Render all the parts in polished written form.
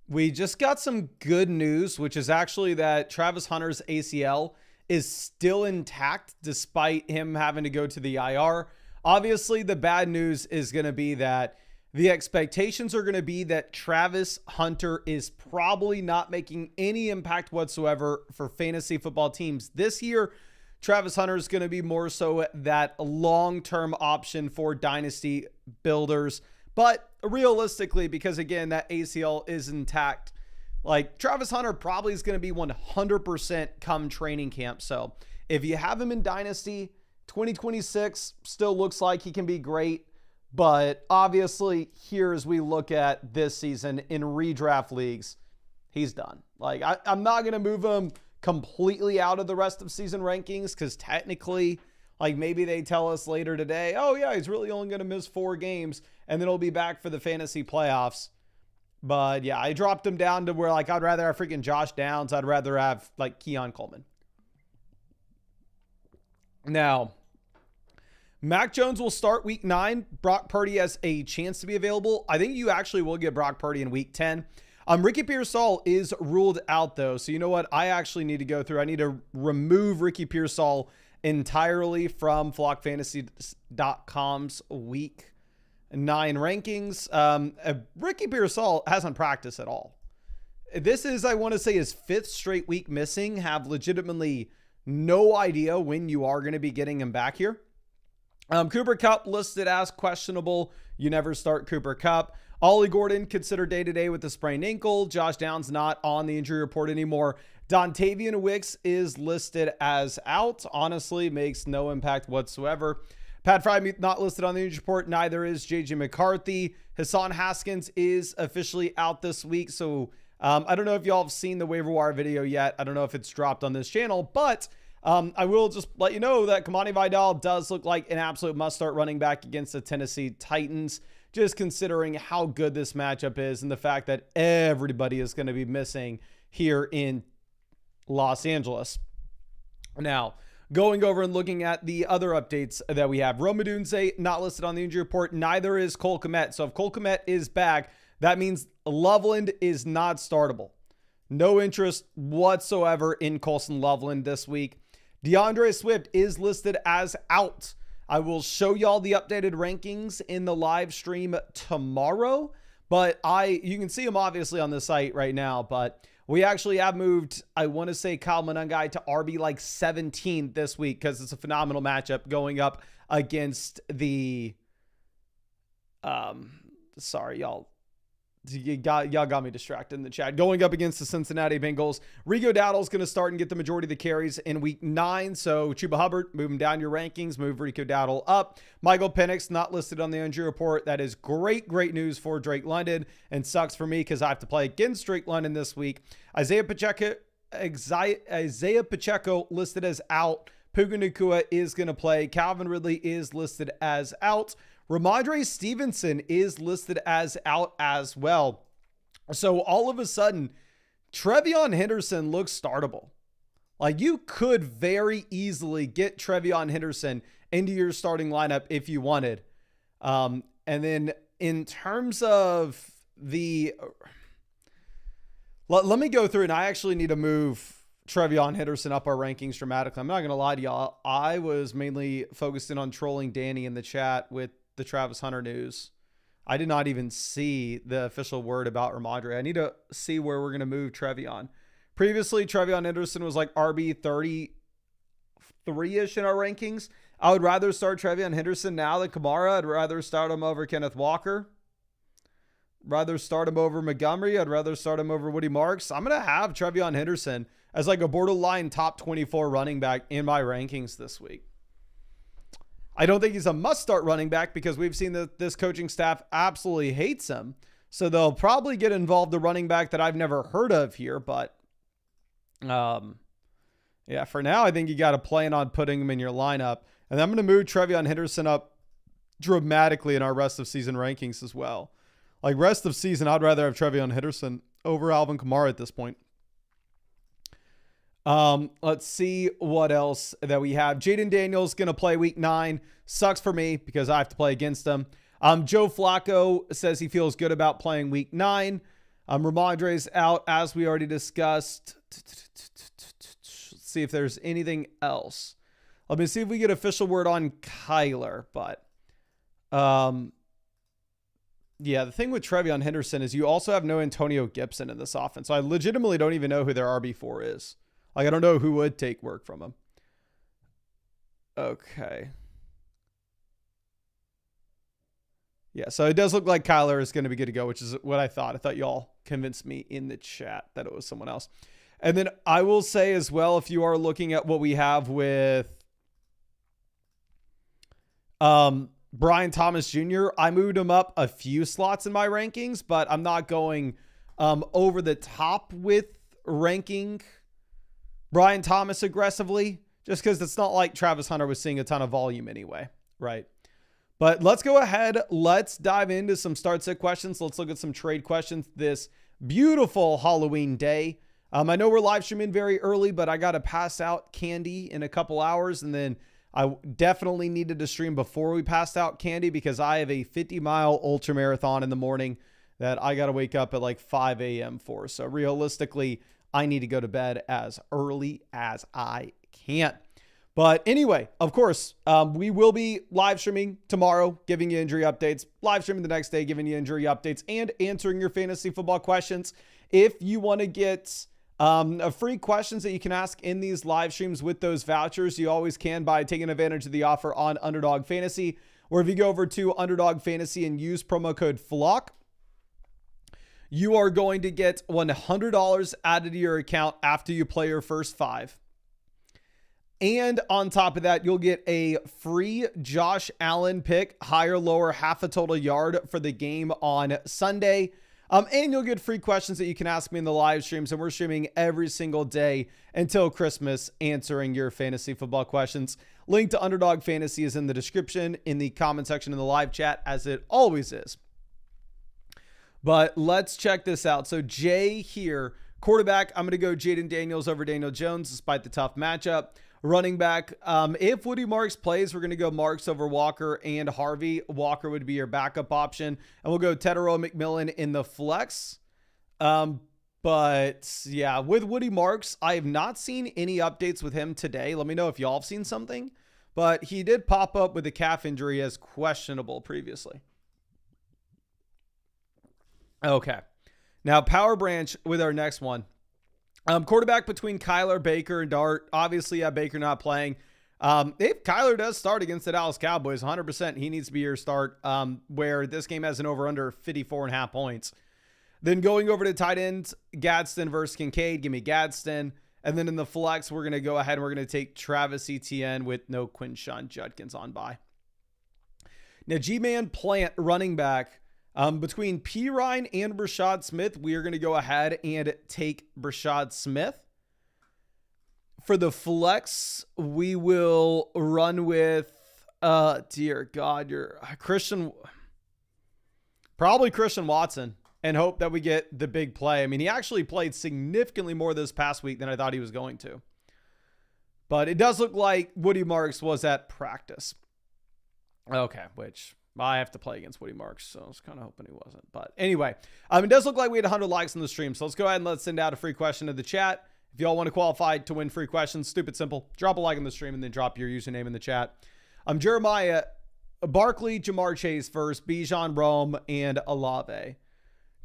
We just got some good news, which is actually that Travis Hunter's ACL is still intact despite him having to go to the IR. Obviously, the bad news is going to be that the expectations are going to be that Travis Hunter is probably not making any impact whatsoever for fantasy football teams this year. Travis Hunter is going to be more so that long-term option for dynasty builders. But realistically, because again, that ACL is intact, like Travis Hunter probably is going to be 100% come training camp. So if you have him in dynasty, 2026 still looks like he can be great. But obviously, here as we look at this season in redraft leagues, he's done. Like I'm not going to move him completely out of the rest of season rankings because technically, like maybe they tell us later today, oh yeah, he's really only going to miss 4 games and then he'll be back for the fantasy playoffs. But yeah, I dropped him down to where like I'd rather have freaking Josh Downs. I'd rather have like Keon Coleman. Now, Mac Jones will start week 9. Brock Purdy has a chance to be available. I think you actually will get Brock Purdy in week 10. Ricky Pearsall is ruled out though. So you know what? I actually need to go through. I need to remove Ricky Pearsall entirely from flockfantasy.com's week 9 rankings. Ricky Pearsall hasn't practiced at all. This is, I want to say, his 5th straight week missing. Have legitimately no idea when you are going to be getting him back here. Cooper Kupp listed as questionable. You never start Cooper Kupp. Ollie Gordon considered day-to-day with a sprained ankle. Josh Downs not on the injury report anymore. Dontavian Wicks is listed as out. Honestly, makes no impact whatsoever. Pat Fry not listed on the injury report. Neither is JJ McCarthy. Hassan Haskins is officially out this week. So I don't know if y'all have seen the waiver wire video yet. I don't know if it's dropped on this channel, but I will just let you know that Kamani Vidal does look like an absolute must-start running back against the Tennessee Titans, just considering how good this matchup is and the fact that everybody is going to be missing here in Los Angeles. Now, going over and looking at the other updates that we have, Rome Odunze not listed on the injury report. Neither is Cole Kmet. So if Cole Kmet is back, that means Loveland is not startable. No interest whatsoever in Colson Loveland this week. DeAndre Swift is listed as out. I will show y'all the updated rankings in the live stream tomorrow, but you can see him obviously on the site right now, but we actually have moved, I want to say, Kyle Monangai to RB like 17 this week because it's a phenomenal matchup going up against the, sorry, y'all got me distracted in the chat. Going up against the Cincinnati Bengals. Rico Dowdle's going to start and get the majority of the carries in week 9. So Chuba Hubbard, move him down your rankings, move Rico Dowdle up. Michael Penix not listed on the injury report. That is great news for Drake London, and sucks for me because I have to play against Drake London this week. Isaiah Pacheco listed as out. Puka Nacua is going to play. Calvin Ridley is listed as out. Ramondre Stevenson is listed as out as well. So all of a sudden, Trevion Henderson looks startable. Like you could very easily get Trevion Henderson into your starting lineup if you wanted. And then in terms of the, let me go through, and I actually need to move Trevion Henderson up our rankings dramatically. I'm not going to lie to y'all. I was mainly focused in on trolling Danny in the chat with the Travis Hunter news. I did not even see the official word about Ramondre. I need to see where we're going to move Trevion. Previously, Trevion Henderson was like RB 33-ish in our rankings. I would rather start Trevion Henderson now than Kamara. I'd rather start him over Kenneth Walker. Rather start him over Montgomery. I'd rather start him over Woody Marks. I'm going to have Trevion Henderson as like a borderline top 24 running back in my rankings this week. I don't think he's a must-start running back because we've seen that this coaching staff absolutely hates him. So they'll probably get involved the running back that I've never heard of here. But, yeah, for now, I think you got to plan on putting him in your lineup. And I'm going to move Trevion Henderson up dramatically in our rest of season rankings as well. Like rest of season, I'd rather have Trevion Henderson over Alvin Kamara at this point. Let's see what else that we have. Jaden Daniels going to play week 9. Sucks for me because I have to play against him. Joe Flacco says he feels good about playing week 9. Ramondre's out, as we already discussed. Let's see if there's anything else. Let me see if we get official word on Kyler. But, yeah, the thing with Trevion Henderson is you also have no Antonio Gibson in this offense. So I legitimately don't even know who their RB4 is. Like, I don't know who would take work from him. Okay. Yeah, so it does look like Kyler is going to be good to go, which is what I thought. I thought y'all convinced me in the chat that it was someone else. And then I will say as well, if you are looking at what we have with Brian Thomas Jr., I moved him up a few slots in my rankings, but I'm not going over the top with ranking Brian Thomas aggressively, just because it's not like Travis Hunter was seeing a ton of volume anyway, right? But let's go ahead. Let's dive into some start set questions. Let's look at some trade questions this beautiful Halloween day. I know we're live streaming very early, but I got to pass out candy in a couple hours. And then I definitely needed to stream before we passed out candy because I have a 50-mile ultra marathon in the morning that I got to wake up at like 5 a.m. for. So realistically, I need to go to bed as early as I can. But anyway, of course, we will be live streaming tomorrow, giving you injury updates, live streaming the next day, giving you injury updates, and answering your fantasy football questions. If you want to get free questions that you can ask in these live streams with those vouchers, you always can by taking advantage of the offer on Underdog Fantasy, or if you go over to Underdog Fantasy and use promo code FLOCK, you are going to get $100 added to your account after you play your first 5. And on top of that, you'll get a free Josh Allen pick, higher, lower, half a total yard for the game on Sunday. And you'll get free questions that you can ask me in the live streams. And we're streaming every single day until Christmas, answering your fantasy football questions. Link to Underdog Fantasy is in the description, in the comment section, in the live chat, as it always is. But let's check this out. So Jay here, quarterback, I'm going to go Jaden Daniels over Daniel Jones, despite the tough matchup. Running back, if Woody Marks plays, we're going to go Marks over Walker and Harvey. Walker would be your backup option. And we'll go Tedero McMillan in the flex. But yeah, with Woody Marks, I have not seen any updates with him today. Let me know if y'all have seen something. But he did pop up with a calf injury as questionable previously. Okay. Now, Power Branch with our next one. Quarterback between Kyler, Baker, and Dart. Obviously, Baker not playing. If Kyler does start against the Dallas Cowboys, 100%, he needs to be your start, where this game has an over-under 54.5 points. Then going over to tight ends, Gadsden versus Kincaid. Give me Gadsden. And then in the flex, we're going to go ahead and we're going to take Travis Etienne with no Quinshon Judkins on bye. Now, G-Man Plant, running back. Between P. Ryan and Brashad Smith, we are going to go ahead and take Brashad Smith. For the flex, we will run with, dear God, you're probably Christian Watson, and hope that we get the big play. I mean, he actually played significantly more this past week than I thought he was going to. But it does look like Woody Marks was at practice. Okay, which I have to play against Woody Marks, so I was kind of hoping he wasn't. But anyway, it does look like we had 100 likes on the stream. So let's go ahead and let's send out a free question to the chat. If y'all want to qualify to win free questions, stupid simple. Drop a like on the stream and then drop your username in the chat. Jeremiah, Barkley, Jamar Chase first, Bijan, Rome, and Olave.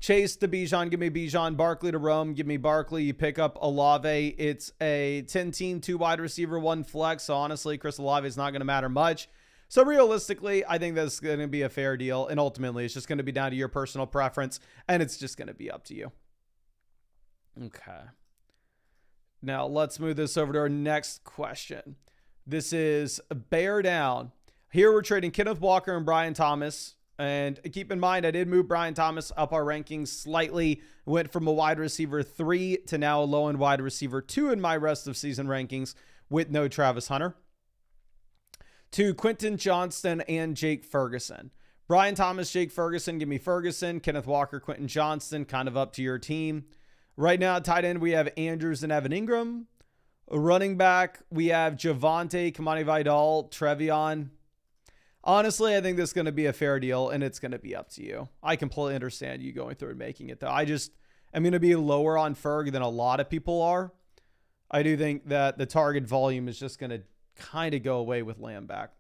Chase to Bijan, give me Bijan. Barkley to Rome, give me Barkley. You pick up Olave. It's a 10-team, 2 wide receiver, 1 flex. So honestly, Chris Olave is not going to matter much. So realistically, I think that's going to be a fair deal. And ultimately, it's just going to be down to your personal preference. And it's just going to be up to you. Okay. Now, let's move this over to our next question. This is Bear Down. Here we're trading Kenneth Walker and Brian Thomas. And keep in mind, I did move Brian Thomas up our rankings slightly. Went from a wide receiver 3 to now a low-end wide receiver 2 in my rest of season rankings with no Travis Hunter. To Quentin Johnston and Jake Ferguson. Brian Thomas, Jake Ferguson, give me Ferguson. Kenneth Walker, Quentin Johnston, kind of up to your team. Right now, tight end, we have Andrews and Evan Ingram. Running back, we have Javonte, Kamani Vidal, Trevion. Honestly, I think this is going to be a fair deal, and it's going to be up to you. I completely understand you going through and making it, though. am going to be lower on Ferg than a lot of people are. I do think that the target volume is just going to kind of go away with Lamb back.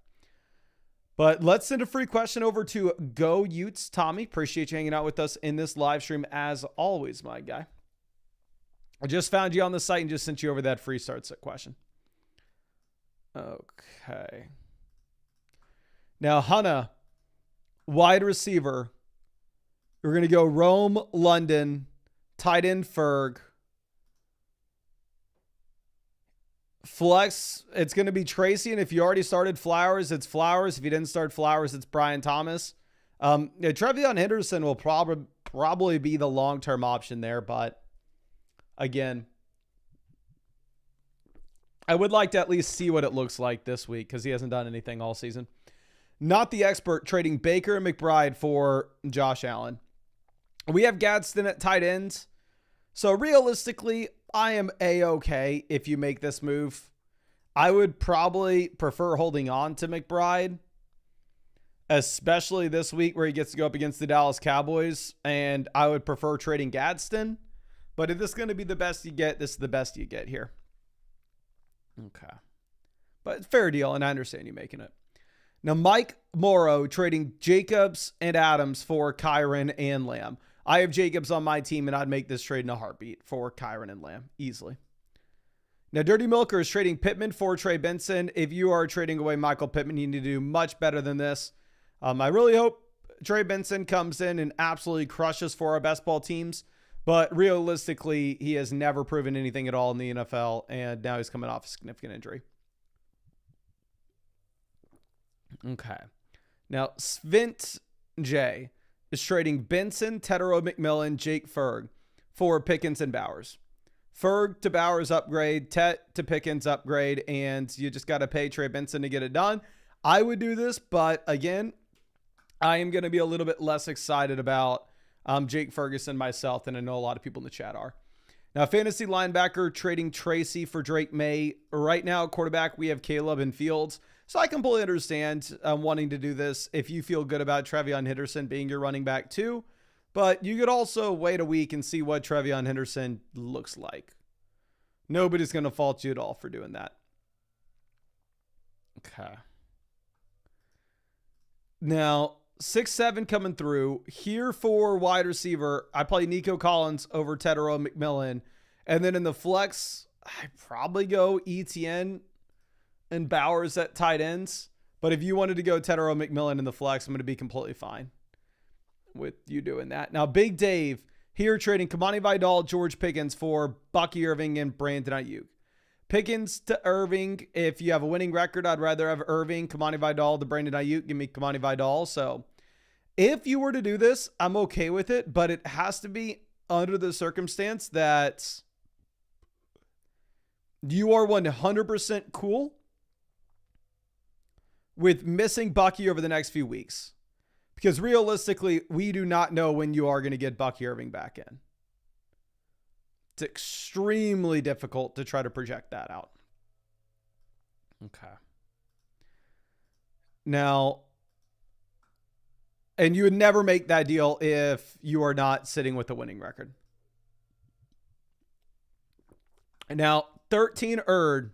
But let's send a free question over to Go Utes. Tommy, appreciate you hanging out with us in this live stream as always, my guy. I just found you on the site and just sent you over that free start set question. Okay. Now, Hannah, wide receiver. We're going to go Rome, London, tight end Ferg. Flex, it's going to be Tracy, and if you already started Flowers, it's Flowers. If you didn't start Flowers, it's Brian Thomas. Trevion Henderson will probably be the long-term option there, but again, I would like to at least see what it looks like this week because he hasn't done anything all season. Not the expert trading Baker and McBride for Josh Allen. We have Gadsden at tight ends. So realistically, I am A-okay if you make this move. I would probably prefer holding on to McBride, especially this week where he gets to go up against the Dallas Cowboys, and I would prefer trading Gadsden. But if this is going to be the best you get, this is the best you get here. Okay. But fair deal, and I understand you making it. Now, Mike Morrow trading Jacobs and Adams for Kyron and Lamb. I have Jacobs on my team, and I'd make this trade in a heartbeat for Kyron and Lamb, easily. Now, Dirty Milker is trading Pittman for Trey Benson. If you are trading away Michael Pittman, you need to do much better than this. I really hope Trey Benson comes in and absolutely crushes for our best ball teams, but realistically, he has never proven anything at all in the NFL, and now he's coming off a significant injury. Okay. Now, Svint J is trading Benson, Tetero, McMillan, Jake Ferg for Pickens and Bowers. Ferg to Bowers upgrade, Tet to Pickens upgrade, and you just got to pay Trey Benson to get it done. I would do this, but again, I am going to be a little bit less excited about Jake Ferguson myself than I know a lot of people in the chat are. Now, fantasy linebacker trading Tracy for Drake May. Right now, quarterback, we have Caleb and Fields. So I completely understand wanting to do this if you feel good about Trevion Henderson being your running back too. But you could also wait a week and see what Trevion Henderson looks like. Nobody's going to fault you at all for doing that. Okay. Now, 6-7 coming through. Here for wide receiver, I play Nico Collins over Tetero McMillan. And then in the flex, I probably go ETN and Bowers at tight ends. But if you wanted to go Tetero McMillan in the flex, I'm going to be completely fine with you doing that. Now, Big Dave here trading Kamani Vidal, George Pickens for Bucky Irving and Brandon Ayuk. Pickens to Irving. If you have a winning record, I'd rather have Irving, Kamani Vidal, to Brandon Ayuk. Give me Kamani Vidal. So if you were to do this, I'm okay with it, but it has to be under the circumstance that you are 100% cool with missing Bucky over the next few weeks. Because realistically, we do not know when you are going to get Bucky Irving back in. It's extremely difficult to try to project that out. Okay. Now, and you would never make that deal if you are not sitting with a winning record. Now, 13 Erd.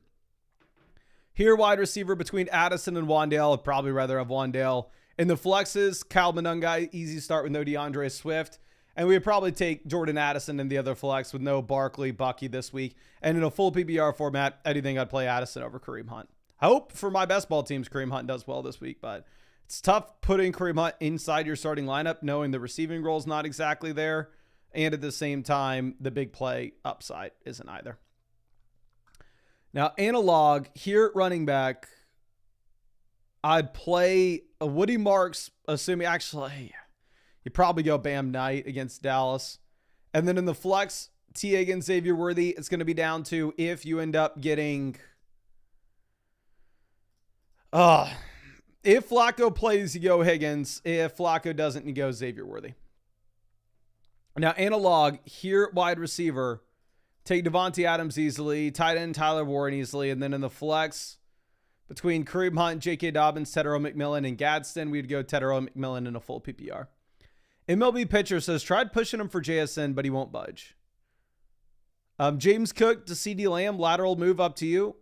Here, wide receiver between Addison and Wandale. I'd probably rather have Wandale. In the flexes, Kyle Monungai, easy start with no DeAndre Swift. And we would probably take Jordan Addison in the other flex with no Barkley, Bucky this week. And in a full PPR format, I do think I'd play Addison over Kareem Hunt. I hope for my best ball teams, Kareem Hunt does well this week, but it's tough putting Kareem Hunt inside your starting lineup, knowing the receiving role is not exactly there. And at the same time, the big play upside isn't either. Now, analog here at running back, I'd play a Woody Marks, assuming actually you probably go Bam Knight against Dallas. And then in the flex, T. Higgins, Xavier Worthy, it's going to be down to if you end up getting if Flacco plays, you go Higgins. If Flacco doesn't, you go Xavier Worthy. Now, analog here at wide receiver, take Devontae Adams easily, tight end Tyler Warren easily, and then in the flex, between Kareem Hunt, J.K. Dobbins, Tetero McMillan, and Gadsden, we'd go Tetero McMillan in a full PPR. MLB pitcher says, tried pushing him for JSN, but he won't budge. James Cook to CeeDee Lamb, lateral move, up to you.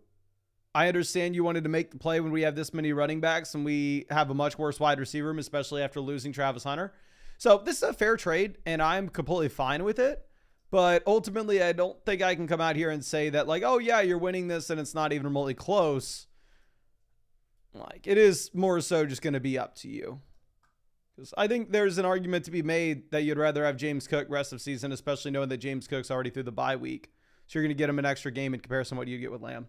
I understand you wanted to make the play when we have this many running backs and we have a much worse wide receiver room, especially after losing Travis Hunter. So this is a fair trade, and I'm completely fine with it. But ultimately, I don't think I can come out here and say that, like, oh, yeah, you're winning this and it's not even remotely close. Like, it is more so just going to be up to you. Because I think there's an argument to be made that you'd rather have James Cook rest of season, especially knowing that James Cook's already through the bye week. So you're going to get him an extra game in comparison to what you get with Lamb.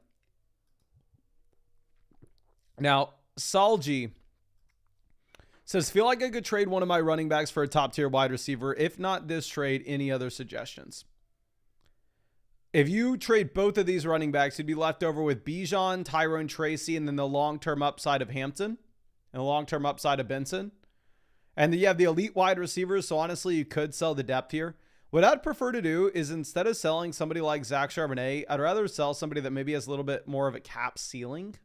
Now, Salji says, feel like I could trade one of my running backs for a top tier wide receiver. If not this trade, any other suggestions? If you trade both of these running backs, you'd be left over with Bijan, Tyrone Tracy, and then the long-term upside of Hampton and the long-term upside of Benson. And then you have the elite wide receivers. So honestly, you could sell the depth here. What I'd prefer to do is, instead of selling somebody like Zach Charbonnet, I'd rather sell somebody that maybe has a little bit more of a cap ceiling.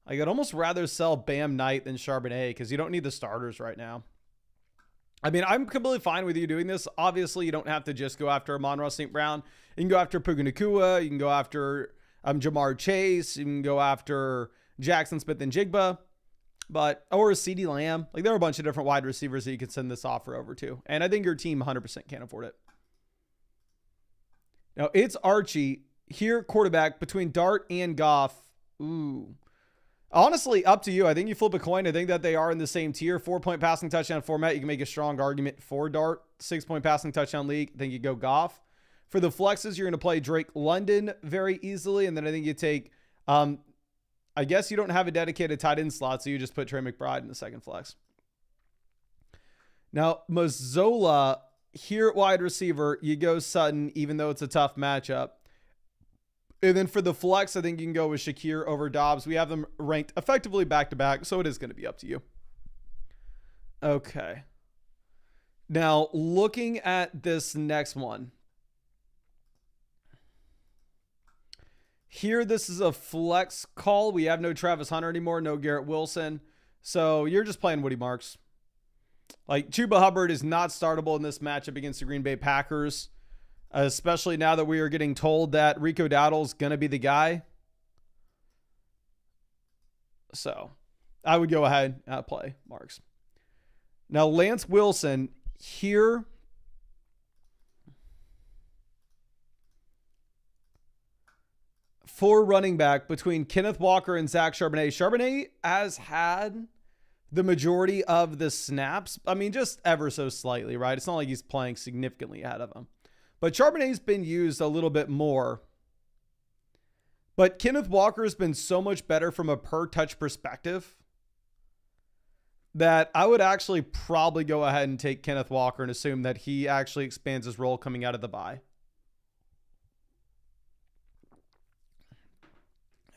I'd almost rather sell Bam Knight than Charbonnet because you don't need the starters right now. I mean, I'm completely fine with you doing this. Obviously, you don't have to just go after Amon-Ra St. Brown. You can go after Puka Nacua. You can go after Jamar Chase. You can go after Jackson Smith and Jigba. Or CeeDee Lamb. Like, there are a bunch of different wide receivers that you could send this offer over to. And I think your team 100% can't afford it. Now, it's Archie here, quarterback between Dart and Goff. Ooh. Honestly, up to you. I think you flip a coin. I think that they are in the same tier. 4-point passing touchdown format. You can make a strong argument for Dart. 6-point passing touchdown league. I think you go Goff. For the flexes, you're going to play Drake London very easily. And then I think you take, I guess you don't have a dedicated tight end slot, so you just put Trey McBride in the second flex. Now, Mazzola here at wide receiver, you go Sutton, even though it's a tough matchup. And then for the flex, I think you can go with Shakir over Dobbs. We have them ranked effectively back-to-back, so it is going to be up to you. Okay. Now, looking at this next one. Here, this is a flex call. We have no Travis Hunter anymore, no Garrett Wilson. So you're just playing Woody Marks. Like, Chuba Hubbard is not startable in this matchup against the Green Bay Packers. Especially now that we are getting told that Rico Dowdle's going to be the guy. So I would go ahead and play Marks. Now, Lance Wilson here. For running back between Kenneth Walker and Zach Charbonnet. Charbonnet has had the majority of the snaps. I mean, just ever so slightly, right? It's not like he's playing significantly ahead of him. But Charbonnet's been used a little bit more. But Kenneth Walker has been so much better from a per touch perspective that I would actually probably go ahead and take Kenneth Walker and assume that he actually expands his role coming out of the bye.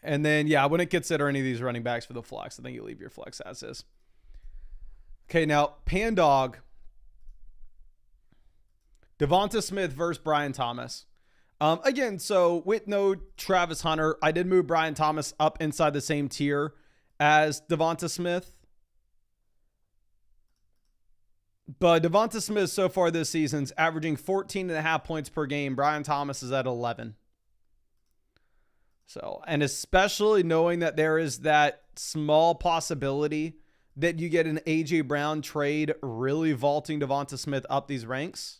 And then, yeah, I wouldn't consider any of these running backs for the flex. I think you leave your flex as is. Okay, now, Pandog. Devonta Smith versus Brian Thomas. Again, so with no Travis Hunter, I did move Brian Thomas up inside the same tier as Devonta Smith. But Devonta Smith so far this season's averaging 14.5 points per game. Brian Thomas is at 11. So, and especially knowing that there is that small possibility that you get an A.J. Brown trade really vaulting Devonta Smith up these ranks,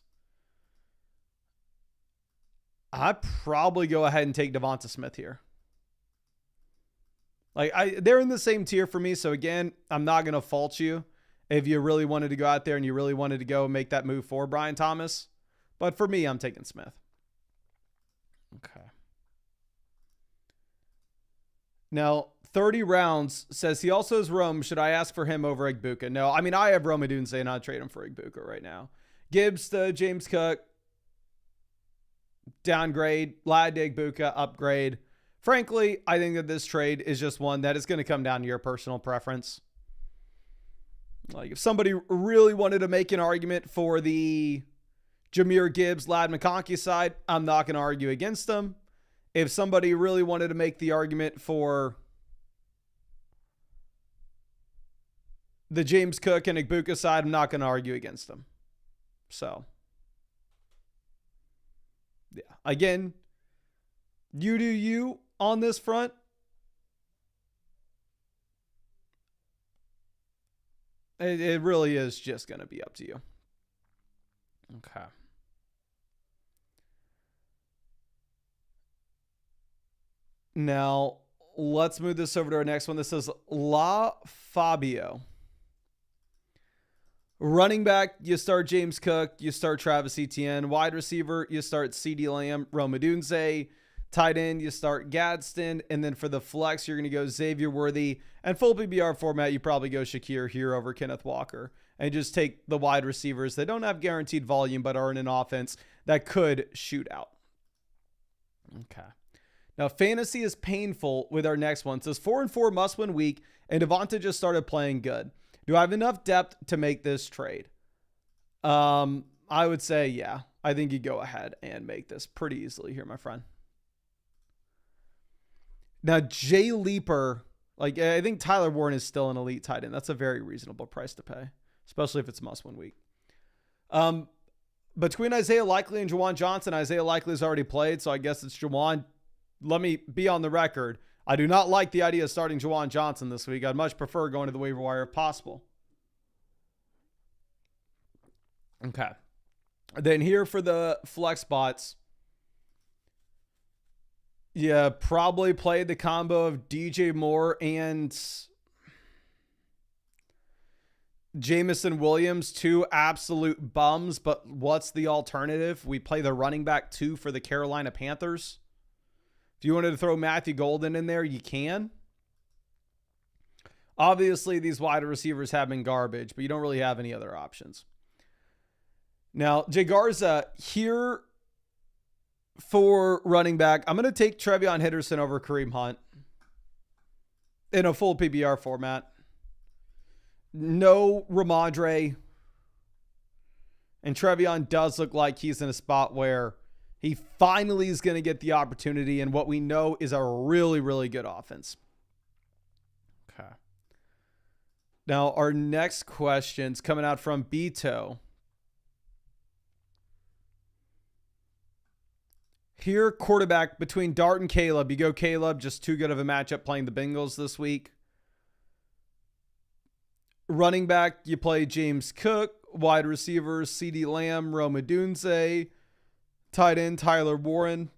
I'd probably go ahead and take Devonta Smith here. Like, they're in the same tier for me. So again, I'm not going to fault you if you really wanted to go out there and you really wanted to go and make that move for Brian Thomas. But for me, I'm taking Smith. Okay. Now, 30 rounds says he also has Rome. Should I ask for him over Igbuka? No, I mean, I have Rome Odunze and I'd trade him for Igbuka right now. Gibbs to James Cook. Downgrade. Lad to Igbuka. Upgrade. Frankly, I think that this trade is just one that is going to come down to your personal preference. Like, if somebody really wanted to make an argument for the Jahmyr Gibbs, Ladd McConkey side, I'm not going to argue against them. If somebody really wanted to make the argument for the James Cook and Igbuka side, I'm not going to argue against them. So, yeah. Again, you do you on this front. It really is just going to be up to you. Okay. Now, let's move this over to our next one. This is La Fabio. Running back, you start James Cook, you start Travis Etienne. Wide receiver, you start CeeDee Lamb, Rome Odunze. Tight end, you start Gadsden. And then for the flex, you're going to go Xavier Worthy. And full PBR format, you probably go Shakir here over Kenneth Walker. And just take the wide receivers that don't have guaranteed volume but are in an offense that could shoot out. Okay. Now, fantasy is painful with our next one. It says 4-4 must-win week, and Devonta just started playing good. Do I have enough depth to make this trade? I would say, yeah. I think you go ahead and make this pretty easily here, my friend. Now, Jay Leaper, like I think Tyler Warren is still an elite tight end. That's a very reasonable price to pay, especially if it's must-win week. Between Isaiah Likely and Juwan Johnson, Isaiah Likely has already played, so I guess it's Juwan. Let me be on the record. I do not like the idea of starting Juwan Johnson this week. I'd much prefer going to the waiver wire if possible. Okay. Then here for the flex spots. Yeah, probably played the combo of DJ Moore and Jamison Williams, two absolute bums, but what's the alternative? We play the running back 2 for the Carolina Panthers. If you wanted to throw Matthew Golden in there, you can. Obviously, these wide receivers have been garbage, but you don't really have any other options. Now, Jay Garza here for running back. I'm going to take Trevion Henderson over Kareem Hunt in a full PBR format. No Ramondre. And Trevion does look like he's in a spot where he finally is going to get the opportunity in what we know is a really, really good offense. Okay. Now, our next question's coming out from Beto. Here, quarterback between Dart and Caleb. You go Caleb, just too good of a matchup playing the Bengals this week. Running back, you play James Cook. Wide receivers, CeeDee Lamb, Rome Odunze. Tight end, Tyler Warren.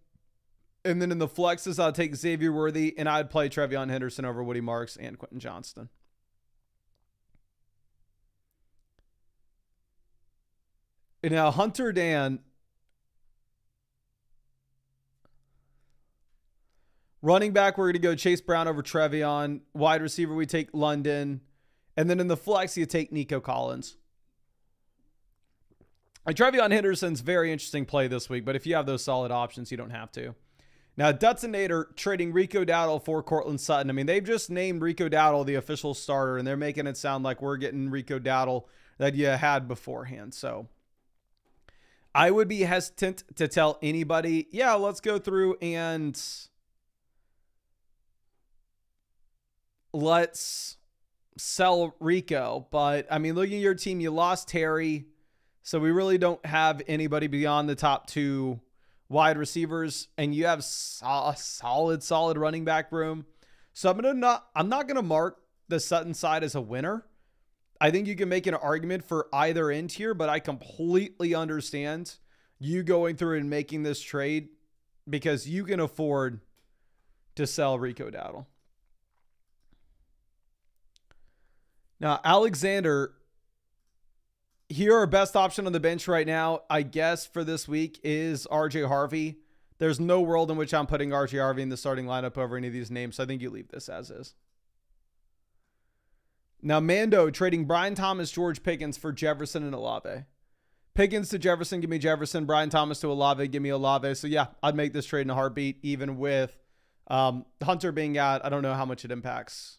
And then in the flexes, I'll take Xavier Worthy, and I'd play Trevion Henderson over Woody Marks and Quentin Johnston. And now Hunter Dan. Running back, we're going to go Chase Brown over Trevion. Wide receiver, we take London. And then in the flex, you take Nico Collins. And Trevion Henderson's very interesting play this week, but if you have those solid options, you don't have to. Now, Dutz and Nader trading Rico Dowdle for Cortland Sutton. I mean, they've just named Rico Dowdle the official starter, and they're making it sound like we're getting Rico Dowdle that you had beforehand. So I would be hesitant to tell anybody, yeah, let's go through and let's sell Rico. But, I mean, looking at your team, you lost Terry. So we really don't have anybody beyond the top 2 wide receivers, and you have a solid running back room. So I'm not gonna mark the Sutton side as a winner. I think you can make an argument for either end here, but I completely understand you going through and making this trade because you can afford to sell Rico Dowdle. Now, Alexander. Here, our best option on the bench right now, I guess, for this week is RJ Harvey. There's no world in which I'm putting RJ Harvey in the starting lineup over any of these names, so I think you leave this as is. Now, Mando trading Brian Thomas, George Pickens for Jefferson and Olave. Pickens to Jefferson, give me Jefferson. Brian Thomas to Olave, give me Olave. So, yeah, I'd make this trade in a heartbeat, even with Hunter being out. I don't know how much it impacts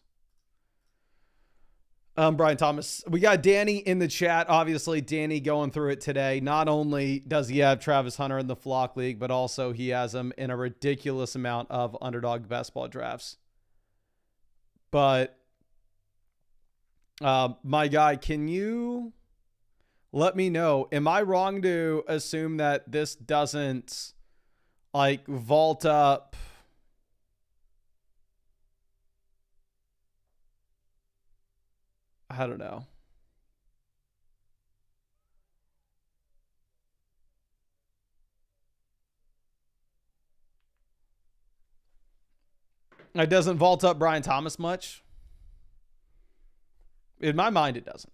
Brian Thomas. We got Danny in the chat. Obviously, Danny going through it today. Not only does he have Travis Hunter in the Flock League, but also he has him in a ridiculous amount of Underdog best ball drafts. But My guy, can you let me know? Am I wrong to assume that this doesn't like vault up? I don't know. It doesn't vault up Brian Thomas much. In my mind, it doesn't.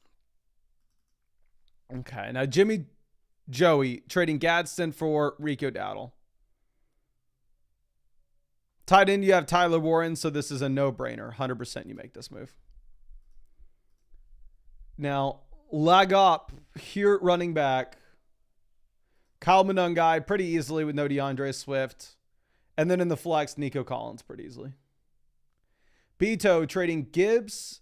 Okay, now Jimmy Joey trading Gadsden for Rico Dowdle. Tight end, you have Tyler Warren, so this is a no-brainer. 100% you make this move. Now, leg up here at running back. Kyle Monungai pretty easily with no DeAndre Swift. And then in the flex, Nico Collins pretty easily. Beto trading Gibbs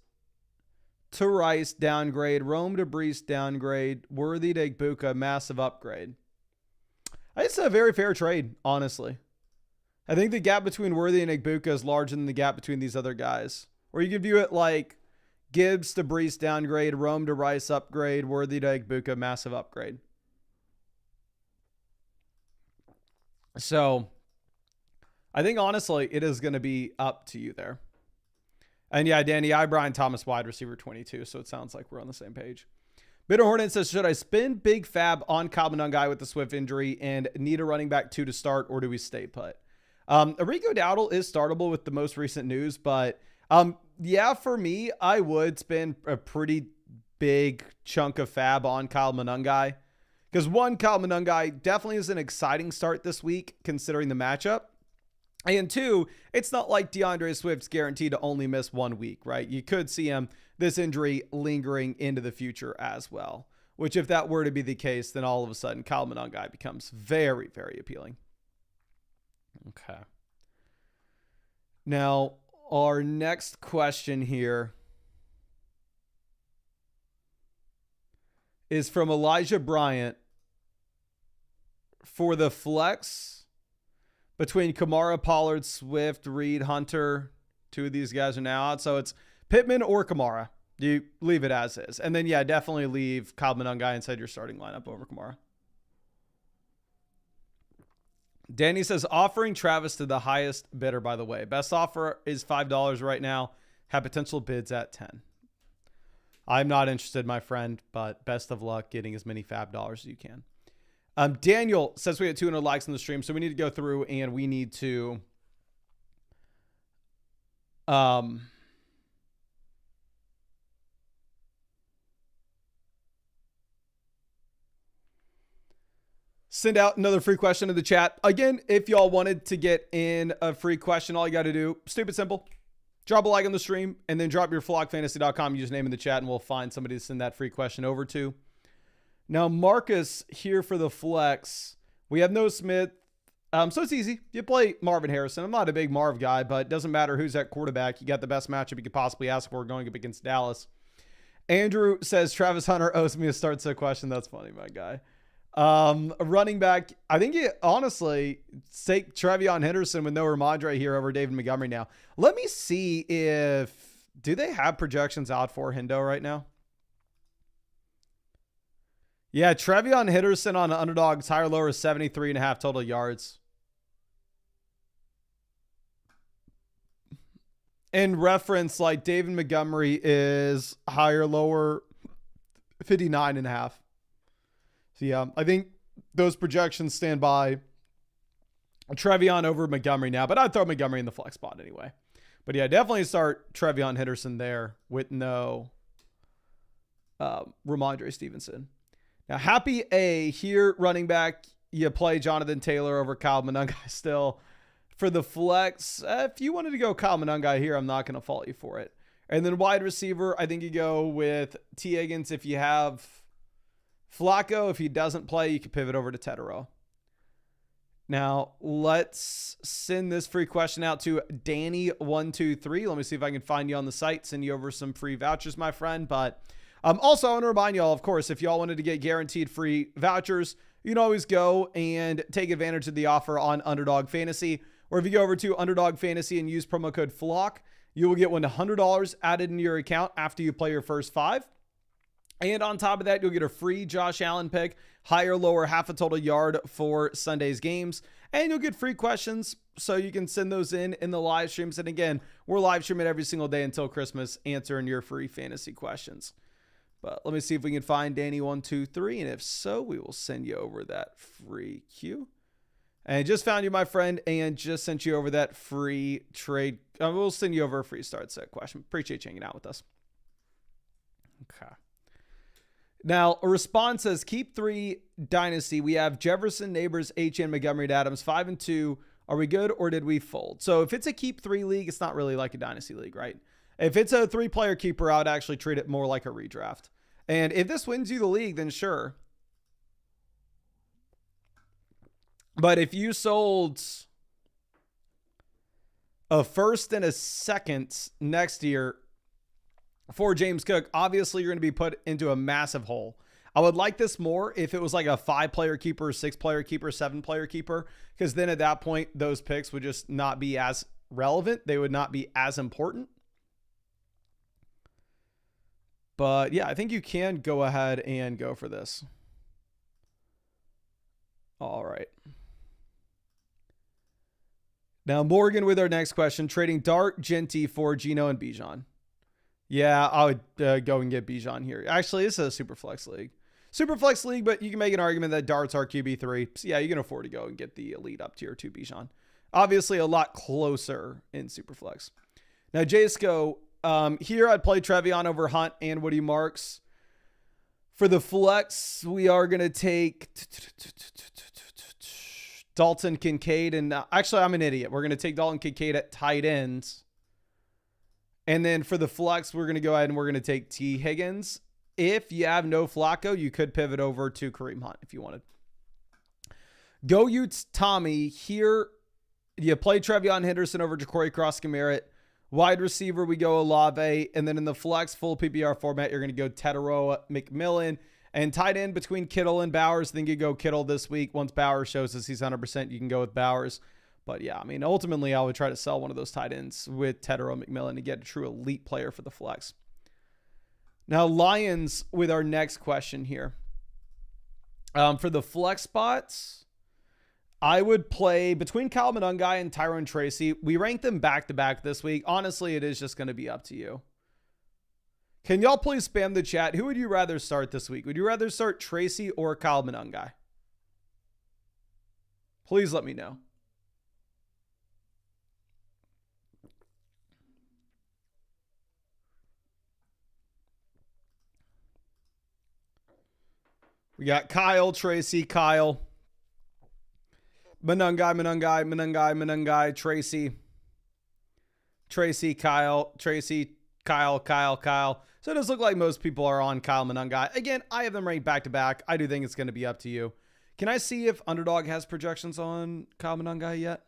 to Rice, downgrade. Rome to Brees, downgrade. Worthy to Igbuka, massive upgrade. It's a very fair trade, honestly. I think the gap between Worthy and Igbuka is larger than the gap between these other guys. Or you could view it like Gibbs to Brees, downgrade. Rome to Rice, upgrade. Worthy to Igbuka, massive upgrade. So, I think, honestly, it is going to be up to you there. And yeah, Danny, I Brian Thomas, wide receiver 22, so it sounds like we're on the same page. Bitter Hornet says, should I spend big fab on Kyle Monungai with the Swift injury and need a running back 2 to start, or do we stay put? Rico Dowdle is startable with the most recent news, but yeah, for me, I would spend a pretty big chunk of fab on Kyle Monungai. Because one, Kyle Monungai definitely is an exciting start this week, considering the matchup. And two, it's not like DeAndre Swift's guaranteed to only miss 1 week, right? You could see him, this injury lingering into the future as well. Which, if that were to be the case, then all of a sudden, Kyle Monungai becomes very, very appealing. Okay. Now, our next question here is from Elijah Bryant. For the flex between Kamara, Pollard, Swift, Reed, Hunter, 2 of these guys are now out. So it's Pittman or Kamara. You leave it as is. And then, yeah, definitely leave Kyle Monungai inside your starting lineup over Kamara. Danny says, offering Travis to the highest bidder, by the way. Best offer is $5 right now. Have potential bids at 10. I'm not interested, my friend, but best of luck getting as many fab dollars as you can. Daniel says we had 200 likes on the stream, so we need to go through and we need to send out another free question to the chat. Again, if y'all wanted to get in a free question, all you got to do, stupid simple, drop a like on the stream and then drop your flockfantasy.com username in the chat and we'll find somebody to send that free question over to. Now, Marcus here for the flex. We have no Smith. So it's easy. You play Marvin Harrison. I'm not a big Marv guy, but it doesn't matter who's at quarterback. You got the best matchup you could possibly ask for going up against Dallas. Andrew says, Travis Hunter owes me a start set question. That's funny, my guy. A running back. I think you honestly take Trevion Henderson with no Ramondre here over David Montgomery now. Let me see if, do they have projections out for Hendo right now? Yeah, Trevion Henderson on Underdog's higher lower is 73.5 total yards. In reference, like David Montgomery is higher lower 59.5. So yeah, I think those projections stand by Trevion over Montgomery now, but I'd throw Montgomery in the flex spot anyway. But yeah, definitely start Trevion Henderson there with no Ramondre Stevenson. Now, Happy A here, running back. You play Jonathan Taylor over Kyle Monungai still. For the flex, if you wanted to go Kyle Monungai here, I'm not going to fault you for it. And then wide receiver, I think you go with T. Higgins if you have Flacco. If he doesn't play, you can pivot over to Tetero. Now, let's send this free question out to Danny123. Let me see if I can find you on the site, send you over some free vouchers, my friend. But also, I want to remind y'all, of course, if y'all wanted to get guaranteed free vouchers, you can always go and take advantage of the offer on Underdog Fantasy. Or if you go over to Underdog Fantasy and use promo code FLOCK, You will get $100 added into your account after you play your first 5. And on top of that, you'll get a free Josh Allen pick, higher, lower, half a total yard for Sunday's games. And you'll get free questions, so you can send those in the live streams. And again, we're live streaming every single day until Christmas, answering your free fantasy questions. But let me see if we can find Danny123. And if so, we will send you over that free queue. And I just found you, my friend, and just sent you over that free trade. We'll send you over a free start set question. Appreciate you hanging out with us. Okay. Now, a response says, keep 3 dynasty. We have Jefferson, Neighbors, HN, Montgomery, and Adams, 5-2. Are we good, or did we fold? So if it's a keep 3 league, it's not really like a dynasty league, right? If it's a 3-player keeper, I would actually treat it more like a redraft. And if this wins you the league, then sure. But if you sold a first and a second next year for James Cook, obviously you're going to be put into a massive hole. I would like this more if it was like a 5-player keeper, 6-player keeper, 7-player keeper, because then at that point, those picks would just not be as relevant. They would not be as important. But yeah, I think you can go ahead and go for this. All right. Now, Morgan with our next question, trading Dart, Genty for Geno and Bijan. Yeah, I would go and get Bijan here. Actually, this is a super flex league. Super flex league, but you can make an argument that Dart's our QB3. So yeah, you can afford to go and get the elite up tier 2 Bijan. Obviously, a lot closer in super flex. Now, Jasko, here I'd play Trevion over Hunt and Woody Marks. For the flex, we are going to take Dalton Kincaid. And actually, I'm an idiot. We're going to take Dalton Kincaid at tight ends. And then for the flex, we're going to go ahead and we're going to take T. Higgins. If you have no Flacco, you could pivot over to Kareem Hunt if you wanted. Go Utes Tommy. Here, you play Trevion Henderson over Ja'Cory Cross-Garrett. Wide receiver, we go Olave. And then in the flex full PPR format, you're going to go Tetaroa, McMillan. And tight end between Kittle and Bowers. Then you go Kittle this week. Once Bowers shows us he's 100%, you can go with Bowers. But yeah, I mean, ultimately, I would try to sell one of those tight ends with Tetaroa, McMillan to get a true elite player for the flex. Now, Lions with our next question here. For the flex spots, I would play between Kyle Monangai and Tyrone Tracy. We ranked them back-to-back this week. Honestly, it is just going to be up to you. Can y'all please spam the chat? Who would you rather start this week? Would you rather start Tracy or Kyle Monangai? Please let me know. We got Kyle, Tracy, Kyle, Monangai, Tracy, Kyle. So it does look like most people are on Kyle Monangai. Again, I have them ranked back to back. I do think it's going to be up to you. Can I see if Underdog has projections on Kyle Monangai yet?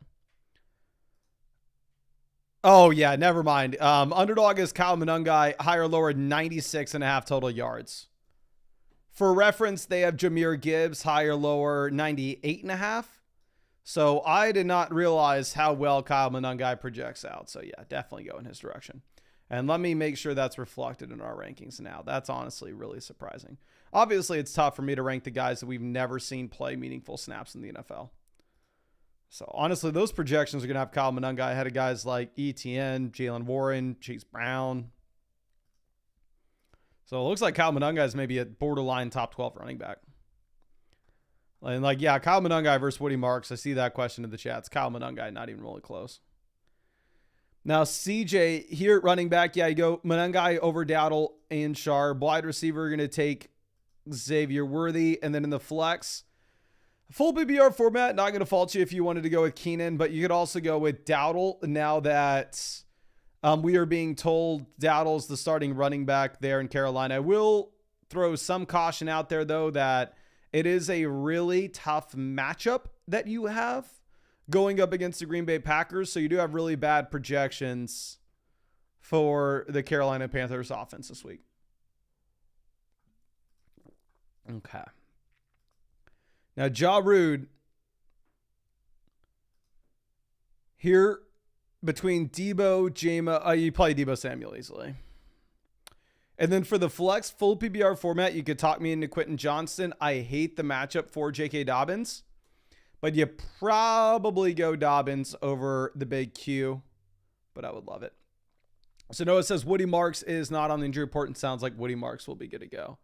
Oh, yeah, never mind. Underdog is Kyle Monangai, higher, lower, 96.5 total yards. For reference, they have Jahmyr Gibbs, higher, lower, 98.5. So I did not realize how well Kyle Monangai projects out. So yeah, definitely go in his direction. And let me make sure that's reflected in our rankings now. That's honestly really surprising. Obviously, it's tough for me to rank the guys that we've never seen play meaningful snaps in the NFL. So honestly, those projections are going to have Kyle Monangai ahead of guys like ETN, Jalen Warren, Chase Brown. So it looks like Kyle Monangai is maybe a borderline top 12 running back. And like, yeah, Kyle Monangai versus Woody Marks. I see that question in the chat. It's Kyle Monangai, not even really close. Now, CJ here at running back. Yeah, you go Monangai over Dowdle and Sharp. Wide receiver, you're going to take Xavier Worthy. And then in the flex, full PPR format, not going to fault you if you wanted to go with Keenan, but you could also go with Dowdle now that we are being told Dowdle's the starting running back there in Carolina. I will throw some caution out there, though, that it is a really tough matchup that you have going up against the Green Bay Packers. So you do have really bad projections for the Carolina Panthers offense this week. Okay. Now, Ja Rude here between Debo, Jama. You play Debo Samuel easily. And then for the flex full PPR format, you could talk me into Quentin Johnston. I hate the matchup for J.K. Dobbins, but you probably go Dobbins over the big Q, but I would love it. So Noah says Woody Marks is not on the injury report, and sounds like Woody Marks will be good to go.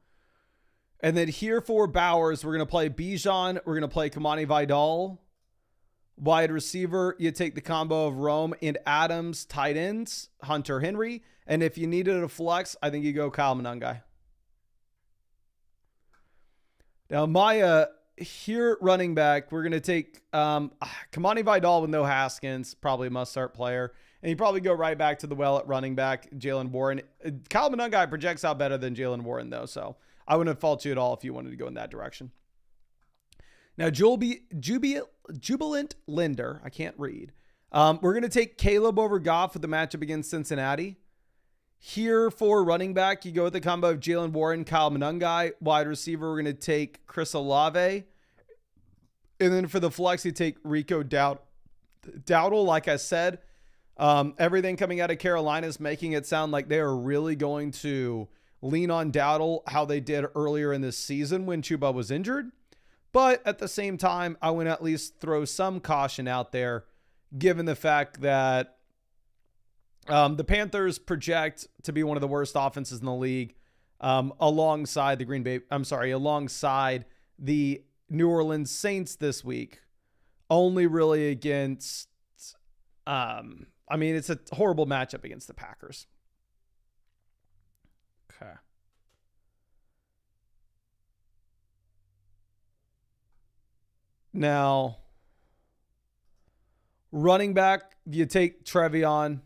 And then here for Bowers, we're going to play Bijan. We're going to play Kamani Vidal. Wide receiver, you take the combo of Rome and Adams. Tight ends, Hunter Henry. And if you needed a flex, I think you go Kyle Monangai. Now, Maya, here running back, we're going to take Kamani Vidal with no Haskins, probably a must-start player. And you probably go right back to the well at running back, Jalen Warren. Kyle Monangai projects out better than Jalen Warren, though, so I wouldn't fault you at all if you wanted to go in that direction. Now, Jubilant Linder, I can't read. We're going to take Caleb over Goff with the matchup against Cincinnati. Here for running back, you go with the combo of Jalen Warren, Kyle Monangai. Wide receiver, we're going to take Chris Olave. And then for the flex, you take Rico Dowdle. Like I said, everything coming out of Carolina is making it sound like they are really going to lean on Dowdle how they did earlier in this season when Chuba was injured. But at the same time, I would at least throw some caution out there, given the fact that the Panthers project to be one of the worst offenses in the league, alongside the New Orleans Saints this week. Only really against, it's a horrible matchup against the Packers. Okay. Now, running back, you take Trevion.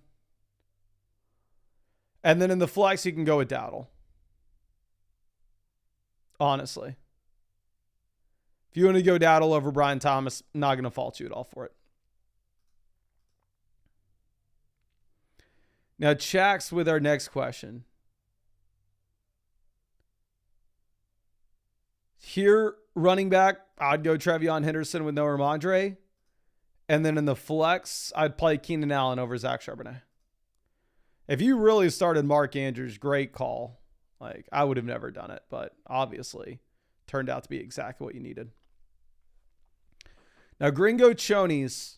And then in the flex, you can go with Dowdle. Honestly. If you want to go Dowdle over Brian Thomas, not going to fault you at all for it. Now, Chax with our next question. Here, running back, I'd go Trevion Henderson with Noah Ramondre. And then in the flex, I'd play Keenan Allen over Zach Charbonnet. If you really started Mark Andrews, great call. Like, I would have never done it, but obviously turned out to be exactly what you needed. Now, Gringo Chonies,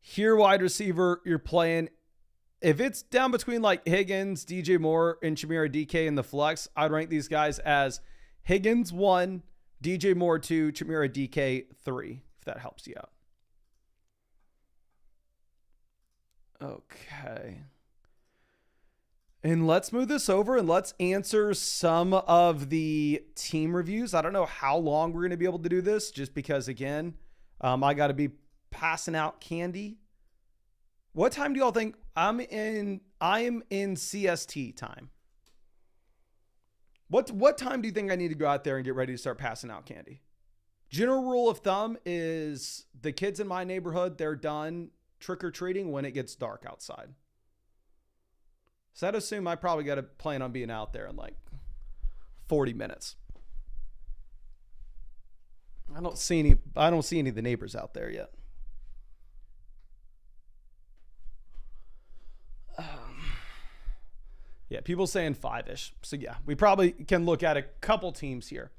here wide receiver, you're playing. If it's down between like Higgins, DJ Moore, and Chimera DK in the flex, I'd rank these guys as Higgins 1, DJ Moore 2, Chimera DK 3, if that helps you out. Okay. And let's move this over and let's answer some of the team reviews. I don't know how long we're going to be able to do this, just because, again, I got to be passing out candy. What time do y'all think I am in CST time? What time do you think I need to go out there and get ready to start passing out candy? General rule of thumb is the kids in my neighborhood, they're done trick-or-treating when it gets dark outside. So I'd assume I probably got to plan on being out there in like 40 minutes. I don't see any of the neighbors out there yet. Yeah, people saying 5-ish. So yeah, we probably can look at a couple teams here.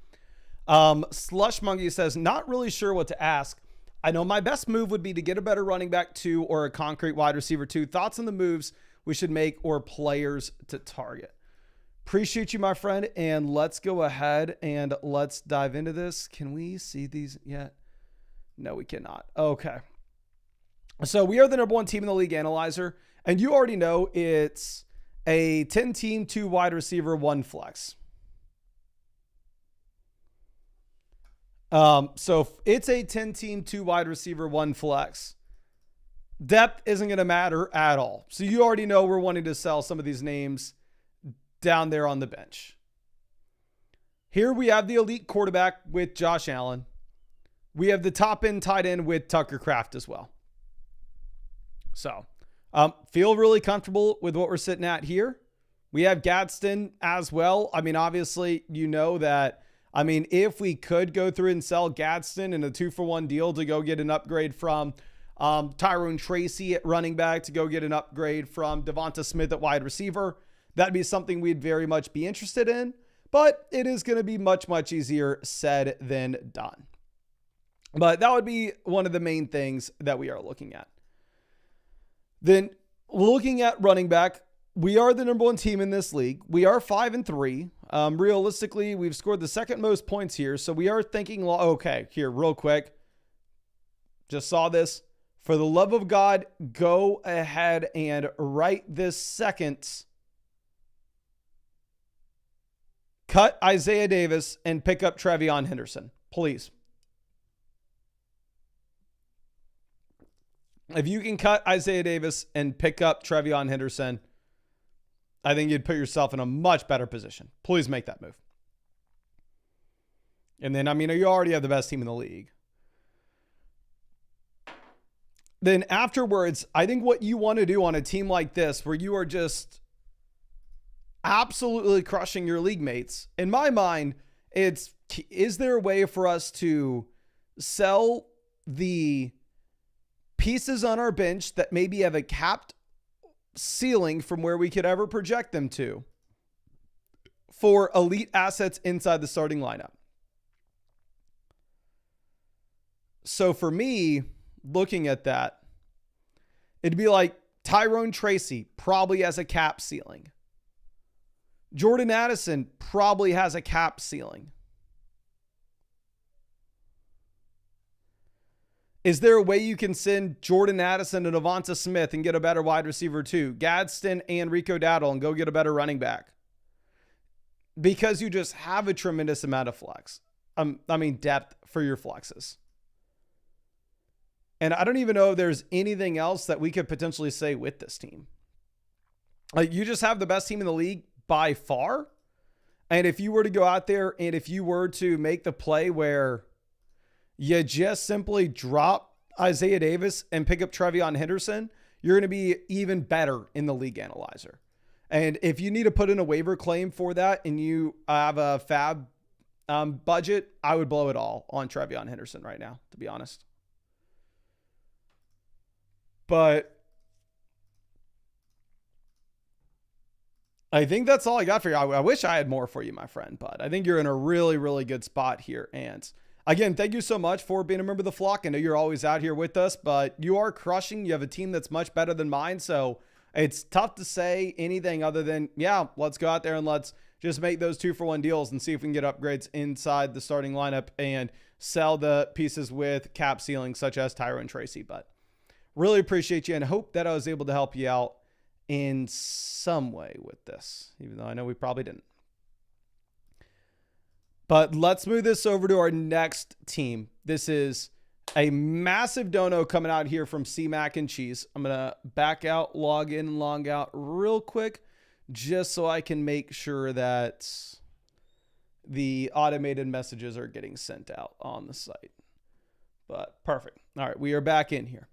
Slush Monkey says, not really sure what to ask. I know my best move would be to get a better running back 2 or a concrete wide receiver 2. Thoughts on the moves we should make or players to target? Appreciate you, my friend. And let's go ahead and let's dive into this. Can we see these yet? No, we cannot. Okay. So we are the number 1 team in the league analyzer. And you already know it's a 10-team, 2 wide receiver, 1 flex. So it's a 10-team, 2 wide receiver, 1 flex. Depth isn't going to matter at all. So you already know we're wanting to sell some of these names down there on the bench. Here we have the elite quarterback with Josh Allen. We have the top end tight end with Tucker Kraft as well. So feel really comfortable with what we're sitting at here. We have Gadsden as well. I mean, obviously, you know that. I mean, if we could go through and sell Gadsden in a 2-for-1 deal to go get an upgrade from Tyrone Tracy at running back to go get an upgrade from Devonta Smith at wide receiver. That'd be something we'd very much be interested in, but it is going to be much, much easier said than done. But that would be one of the main things that we are looking at. Then looking at running back, we are the number one team in this league. We are 5-3. Realistically, we've scored the second most points here. So we are thinking, okay, here real quick. Just saw this. For the love of God, go ahead and right this second, cut Isaiah Davis and pick up Trevion Henderson, please. If you can cut Isaiah Davis and pick up Trevion Henderson, I think you'd put yourself in a much better position. Please make that move. And then, you already have the best team in the league. Then afterwards, I think what you want to do on a team like this, where you are just absolutely crushing your league mates, in my mind, is there a way for us to sell the pieces on our bench that maybe have a capped ceiling from where we could ever project them to for elite assets inside the starting lineup? So for me, looking at that, it'd be like Tyrone Tracy probably has a cap ceiling. Jordan Addison probably has a cap ceiling. Is there a way you can send Jordan Addison to Devonta Smith and get a better wide receiver too? Gadsden and Rico Dowdle and go get a better running back? Because you just have a tremendous amount of flex. Depth for your flexes. And I don't even know if there's anything else that we could potentially say with this team. Like, you just have the best team in the league by far. And if you were to go out there and if you were to make the play where you just simply drop Isaiah Davis and pick up Trevion Henderson, you're going to be even better in the league analyzer. And if you need to put in a waiver claim for that and you have a fab budget, I would blow it all on Trevion Henderson right now, to be honest. But I think that's all I got for you. I wish I had more for you, my friend, but I think you're in a really, really good spot here. And again, thank you so much for being a member of the flock. I know you're always out here with us, but you are crushing. You have a team that's much better than mine. So it's tough to say anything other than, yeah, let's go out there and let's just make those 2-for-1 deals and see if we can get upgrades inside the starting lineup and sell the pieces with cap ceilings such as Tyrone Tracy. But really appreciate you and hope that I was able to help you out in some way with this, even though I know we probably didn't. But let's move this over to our next team. This is a massive dono coming out here from C Mac and Cheese. I'm going to back out, log in, and log out real quick just so I can make sure that the automated messages are getting sent out on the site. But perfect. All right, we are back in here.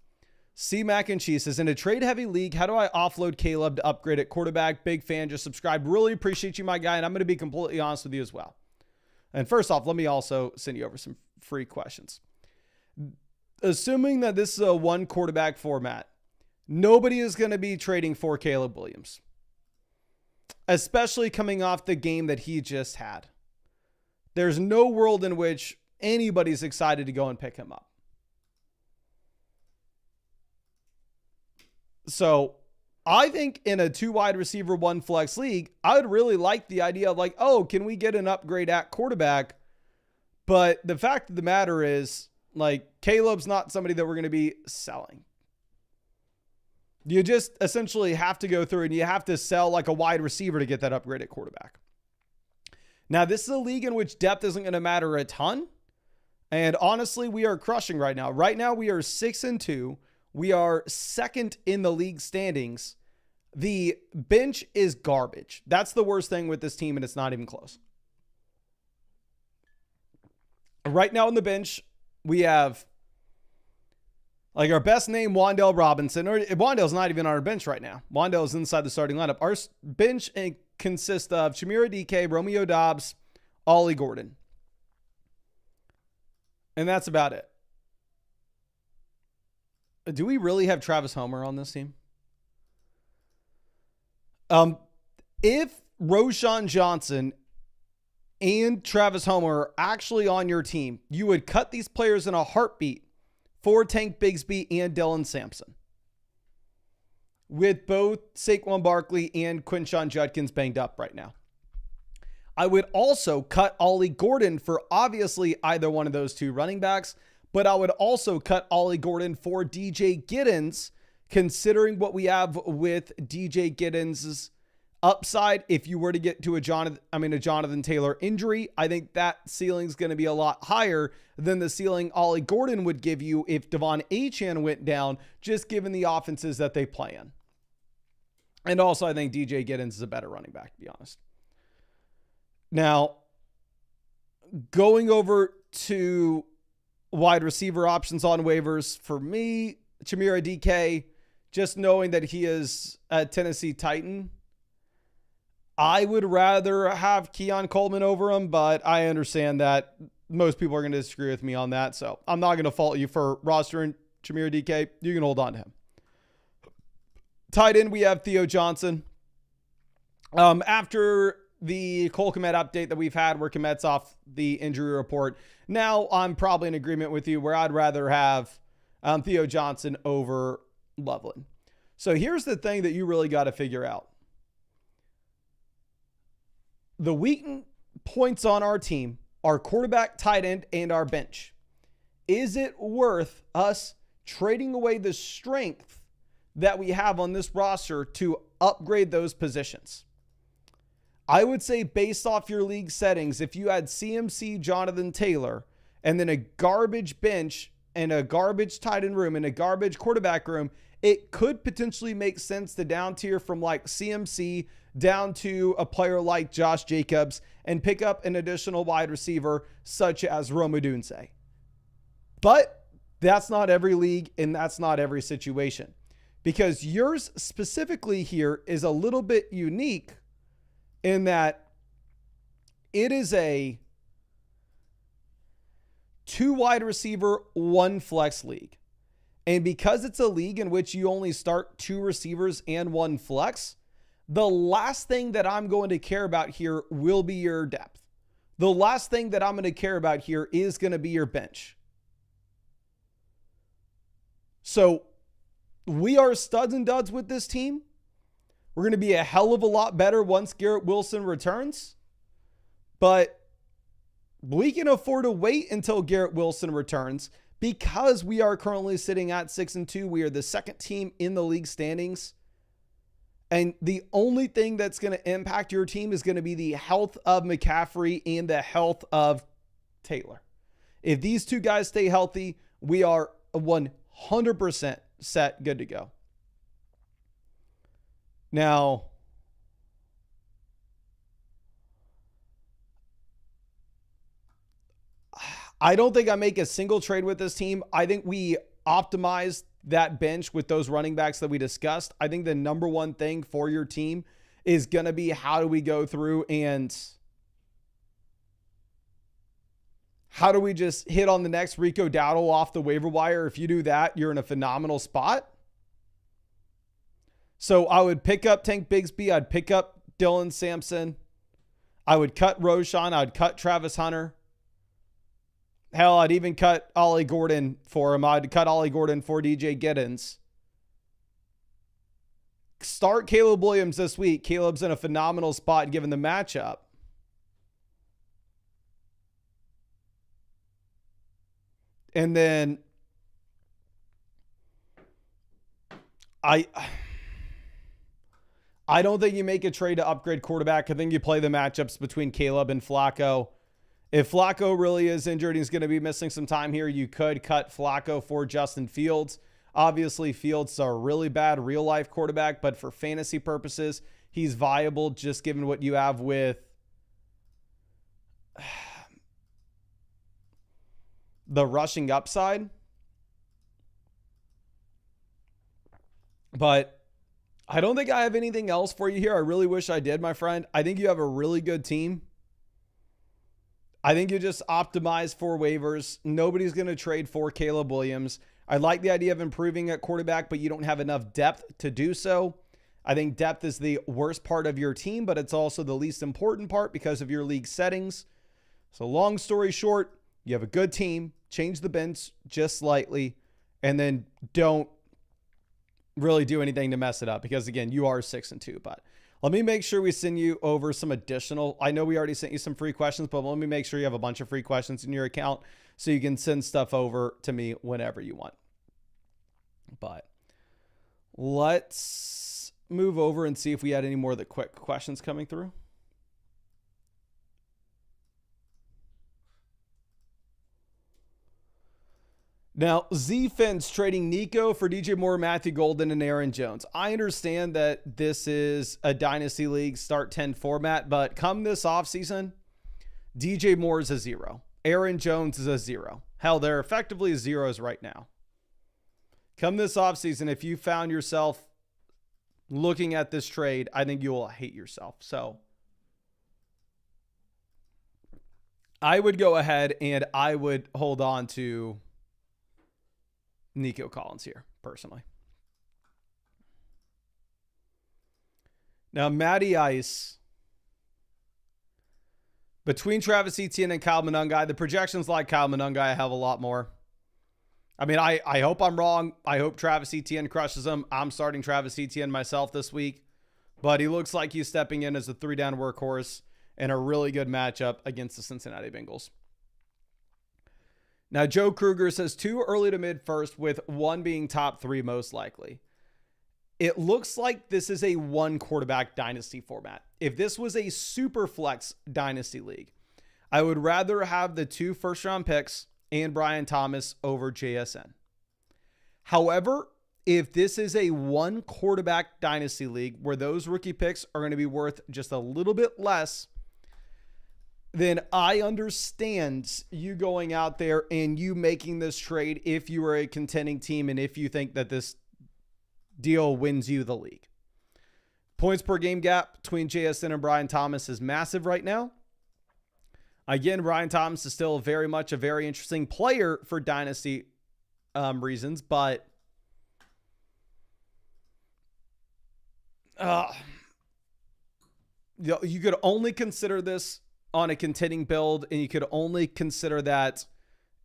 C Mac and Cheese says, in a trade heavy league, how do I offload Caleb to upgrade at quarterback? Big fan, just subscribe. Really appreciate you, my guy. And I'm going to be completely honest with you as well. And first off, let me also send you over some free questions. Assuming that this is a one quarterback format, nobody is going to be trading for Caleb Williams, especially coming off the game that he just had. There's no world in which anybody's excited to go and pick him up. So I think in a 2 wide receiver, 1 flex league, I would really like the idea of like, oh, can we get an upgrade at quarterback? But the fact of the matter is, like, Caleb's not somebody that we're going to be selling. You just essentially have to go through and you have to sell like a wide receiver to get that upgrade at quarterback. Now, this is a league in which depth isn't going to matter a ton. And honestly, we are crushing right now. Right now, we are 6-2. We are second in the league standings. The bench is garbage. That's the worst thing with this team, and it's not even close. Right now on the bench, we have like our best name, Wan'Dale Robinson. Or Wan'Dale's not even on our bench right now. Wan'Dale's inside the starting lineup. Our bench consists of Chimera DK, Romeo Dobbs, Ollie Gordon. And that's about it. Do we really have Travis Homer on this team? If Roshan Johnson and Travis Homer are actually on your team, you would cut these players in a heartbeat for Tank Bigsby and Dylan Sampson, with both Saquon Barkley and Quinshon Judkins banged up right now. I would also cut Ollie Gordon for obviously either one of those two running backs, but I would also cut Ollie Gordon for DJ Giddens, considering what we have with DJ Giddens' upside. If you were to get to a Jonathan Taylor injury, I think that ceiling is going to be a lot higher than the ceiling Ollie Gordon would give you if Devon Achane went down, just given the offenses that they play in. And also, I think DJ Giddens is a better running back, to be honest. Now, going over to wide receiver options on waivers, for me, Chimera DK, just knowing that he is a Tennessee Titan, I would rather have Keon Coleman over him, but I understand that most people are going to disagree with me on that, so I'm not going to fault you for rostering Chimera DK. You can hold on to him. Tight end, we have Theo Johnson. After the Cole Kmet update that we've had where Kmet's off the injury report, now I'm probably in agreement with you where I'd rather have Theo Johnson over Loveland. So here's the thing that you really got to figure out. The weak points on our team are quarterback, tight end, and our bench. Is it worth us trading away the strength that we have on this roster to upgrade those positions? I would say based off your league settings, if you had CMC, Jonathan Taylor, and then a garbage bench and a garbage tight end room and a garbage quarterback room, it could potentially make sense to down tier from like CMC down to a player like Josh Jacobs and pick up an additional wide receiver such as Rome Odunze. But that's not every league and that's not every situation, because yours specifically here is a little bit unique in that it is a 2 wide receiver, 1 flex league. And because it's a league in which you only start 2 receivers and 1 flex, the last thing that I'm going to care about here will be your depth. The last thing that I'm going to care about here is going to be your bench. So we are studs and duds with this team. We're going to be a hell of a lot better once Garrett Wilson returns. But we can afford to wait until Garrett Wilson returns because we are currently sitting at 6-2. We are the second team in the league standings. And the only thing that's going to impact your team is going to be the health of McCaffrey and the health of Taylor. If these two guys stay healthy, we are 100% set, good to go. Now, I don't think I make a single trade with this team. I think we optimized that bench with those running backs that we discussed. I think the number one thing for your team is going to be how do we go through and how do we just hit on the next Rico Dowdle off the waiver wire? If you do that, you're in a phenomenal spot. So I would pick up Tank Bigsby. I'd pick up Dylan Sampson. I would cut Roshan. I'd cut Travis Hunter. Hell, I'd even cut Ollie Gordon for him. I'd cut Ollie Gordon for DJ Giddens. Start Caleb Williams this week. Caleb's in a phenomenal spot given the matchup. And then I don't think you make a trade to upgrade quarterback. I think you play the matchups between Caleb and Flacco. If Flacco really is injured, he's going to be missing some time here. You could cut Flacco for Justin Fields. Obviously, Fields is a really bad real-life quarterback, but for fantasy purposes, he's viable just given what you have with the rushing upside. But I don't think I have anything else for you here. I really wish I did, my friend. I think you have a really good team. I think you just optimize for waivers. Nobody's going to trade for Caleb Williams. I like the idea of improving at quarterback, but you don't have enough depth to do so. I think depth is the worst part of your team, but it's also the least important part because of your league settings. So long story short, you have a good team, change the bench just slightly, and then don't really do anything to mess it up because, again, you are 6-2. But let me make sure we send you over some additional. I know we already sent you some free questions, but let me make sure you have a bunch of free questions in your account so you can send stuff over to me whenever you want. But let's move over and see if we had any more of the quick questions coming through. Now, Z-Fence trading Nico for DJ Moore, Matthew Golden, and Aaron Jones. I understand that this is a Dynasty League start 10 format, but come this offseason, DJ Moore is a 0. Aaron Jones is a 0. Hell, they're effectively zeros right now. Come this offseason, if you found yourself looking at this trade, I think you will hate yourself. So I would go ahead and I would hold on to Nico Collins here, personally. Now, Matty Ice. Between Travis Etienne and Kyle Monangai, the projections like Kyle Monangai have a lot more. I mean, I hope I'm wrong. I hope Travis Etienne crushes him. I'm starting Travis Etienne myself this week. But he looks like he's stepping in as a 3-down workhorse in a really good matchup against the Cincinnati Bengals. Now, Joe Kruger says 2 early to mid first, with 1 being top 3 most likely. It looks like this is a 1 quarterback dynasty format. If this was a super flex dynasty league, I would rather have the 2 first-round picks and Brian Thomas over JSN. However, if this is a 1 quarterback dynasty league where those rookie picks are going to be worth just a little bit less, then I understand you going out there and you making this trade if you are a contending team and if you think that this deal wins you the league. Points per game gap between JSN and Brian Thomas is massive right now. Again, Brian Thomas is still very much a very interesting player for dynasty reasons, but you could only consider this on a contending build, and you could only consider that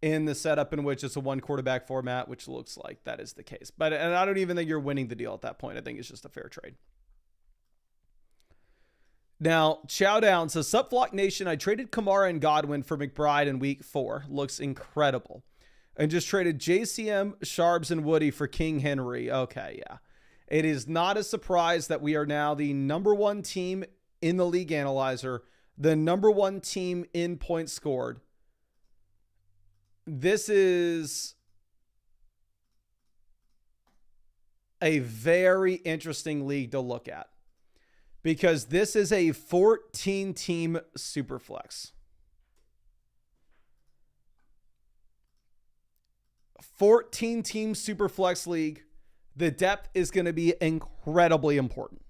in the setup in which it's a 1 quarterback format, which looks like that is the case. And I don't even think you're winning the deal at that point. I think it's just a fair trade. Now, Chowdown says, Sup Flock Nation, I traded Kamara and Godwin for McBride in week 4. Looks incredible. And just traded JCM, Sharps, and Woody for King Henry. Okay, yeah. It is not a surprise that we are now the number 1 team in the league analyzer, the number 1 team in points scored. This is a very interesting league to look at because this is a 14-team Superflex. 14-team Superflex league. The depth is going to be incredibly important.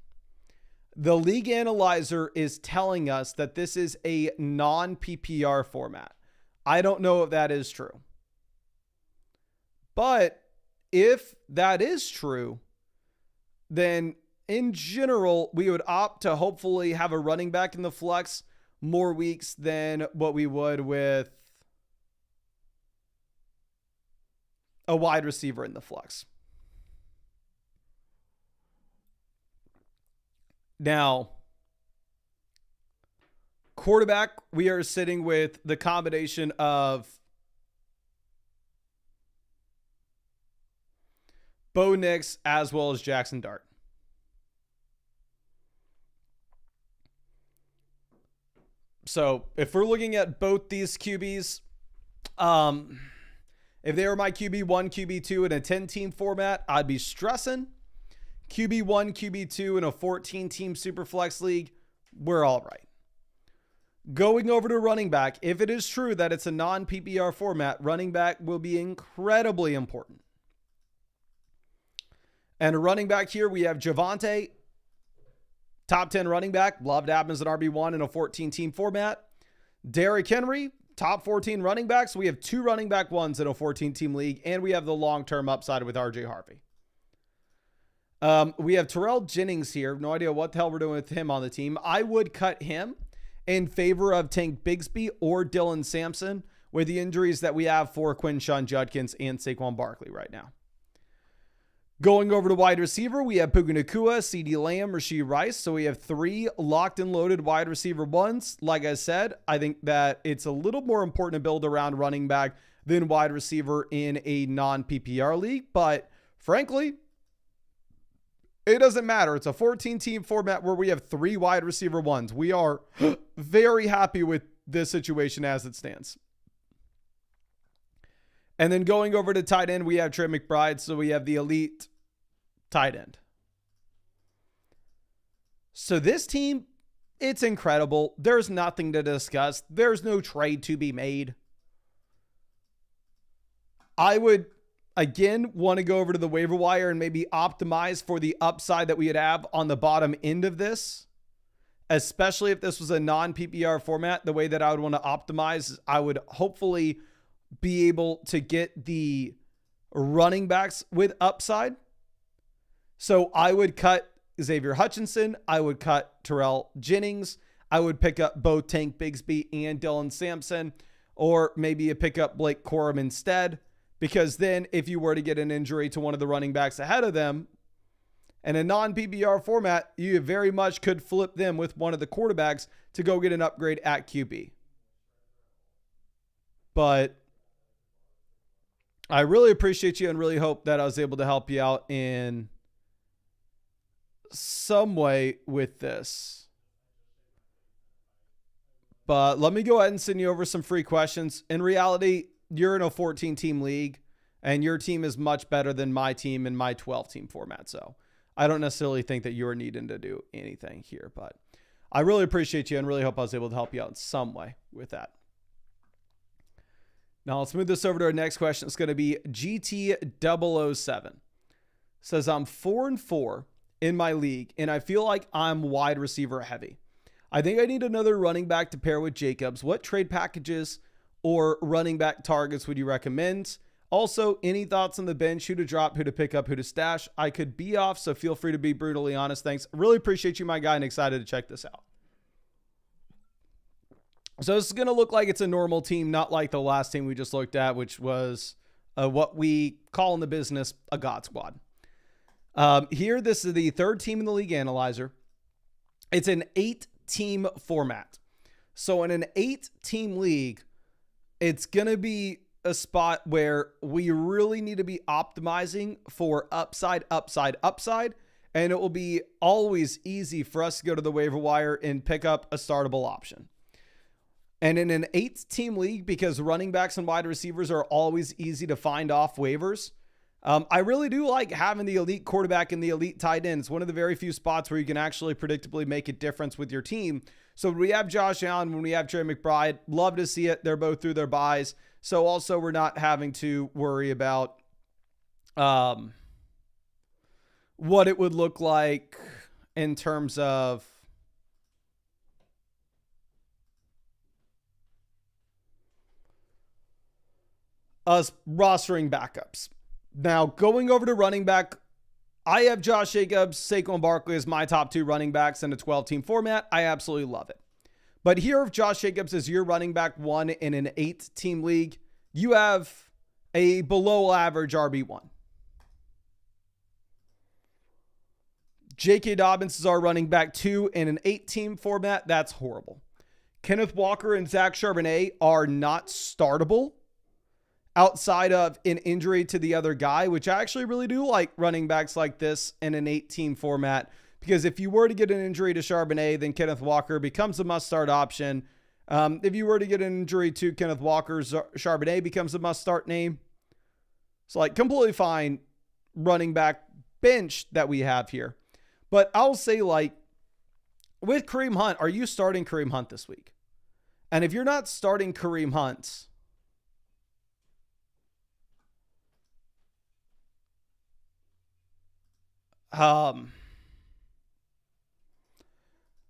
The league analyzer is telling us that this is a non-PPR format. I don't know if that is true. But if that is true, then in general, we would opt to hopefully have a running back in the flex more weeks than what we would with a wide receiver in the flex. Now, quarterback, we are sitting with the combination of Bo Nix as well as Jackson Dart. So if we're looking at both these QBs, if they were my QB1, QB2 in a 10-team format, I'd be stressing. QB1, QB2 in a 14-team Superflex league, we're all right. Going over to running back, if it is true that it's a non-PPR format, running back will be incredibly important. And a running back here, we have Javonte, top 10 running back, loved to have him as an RB1 in a 14-team format. Derrick Henry, top 14 running backs, we have 2 running back ones in a 14-team league, and we have the long-term upside with RJ Harvey. We have Terrell Jennings here. No idea what the hell we're doing with him on the team. I would cut him in favor of Tank Bigsby or Dylan Sampson with the injuries that we have for Quinshon Judkins and Saquon Barkley right now. Going over to wide receiver, we have Puka Nacua, CeeDee Lamb, Rashee Rice. So we have 3 locked and loaded wide receiver ones. Like I said, I think that it's a little more important to build around running back than wide receiver in a non-PPR league. But frankly, it doesn't matter. It's a 14-team format where we have 3 wide receiver ones. We are very happy with this situation as it stands. And then going over to tight end, we have Trey McBride. So we have the elite tight end. So this team, it's incredible. There's nothing to discuss. There's no trade to be made. I would, again, want to go over to the waiver wire and maybe optimize for the upside that we would have on the bottom end of this. Especially if this was a non-PPR format, the way that I would want to optimize, I would hopefully be able to get the running backs with upside. So I would cut Xavier Hutchinson. I would cut Terrell Jennings. I would pick up both Tank Bigsby and Dylan Sampson, or maybe a pick up Blake Corum instead, because then if you were to get an injury to one of the running backs ahead of them in a non-PPR format, you very much could flip them with one of the quarterbacks to go get an upgrade at QB. But I really appreciate you and really hope that I was able to help you out in some way with this. But let me go ahead and send you over some free questions. In reality, you're in a 14-team league, and your team is much better than my team in my 12-team format. So I don't necessarily think that you're needing to do anything here. But I really appreciate you and really hope I was able to help you out in some way with that. Now let's move this over to our next question. It's going to be GT007. Says, I'm 4-4 in my league, and I feel like I'm wide receiver heavy. I think I need another running back to pair with Jacobs. What trade packages or running back targets would you recommend? Also, any thoughts on the bench, who to drop, who to pick up, who to stash? I could be off, so feel free to be brutally honest. Thanks. Really appreciate you, my guy, and excited to check this out. So this is going to look like it's a normal team, not like the last team we just looked at, which was what we call in the business a God squad. Here, this is the 3rd team in the league analyzer. It's an 8-team format. So in an 8-team league, it's going to be a spot where we really need to be optimizing for upside. And it will be always easy for us to go to the waiver wire and pick up a startable option. And in an 8-team league, because running backs and wide receivers are always easy to find off waivers, I really do like having the elite quarterback and the elite tight end. It's one of the very few spots where you can actually predictably make a difference with your team. So when we have Josh Allen, when we have Trey McBride, love to see it. They're both through their buys. So also we're not having to worry about what it would look like in terms of us rostering backups. Now, going over to running back, I have Josh Jacobs, Saquon Barkley as my top 2 running backs in a 12-team format. I absolutely love it. But here, if Josh Jacobs is your running back 1 in an 8-team league, you have a below average RB1. J.K. Dobbins is our running back 2 in an 8-team format. That's horrible. Kenneth Walker and Zach Charbonnet are not startable outside of an injury to the other guy, which I actually really do like running backs like this in an 8-team format, because if you were to get an injury to Charbonnet, then Kenneth Walker becomes a must-start option. If you were to get an injury to Kenneth Walker, Charbonnet becomes a must-start name. So like completely fine running back bench that we have here. But I'll say, like, with Kareem Hunt, are you starting Kareem Hunt this week? And if you're not starting Kareem Hunt,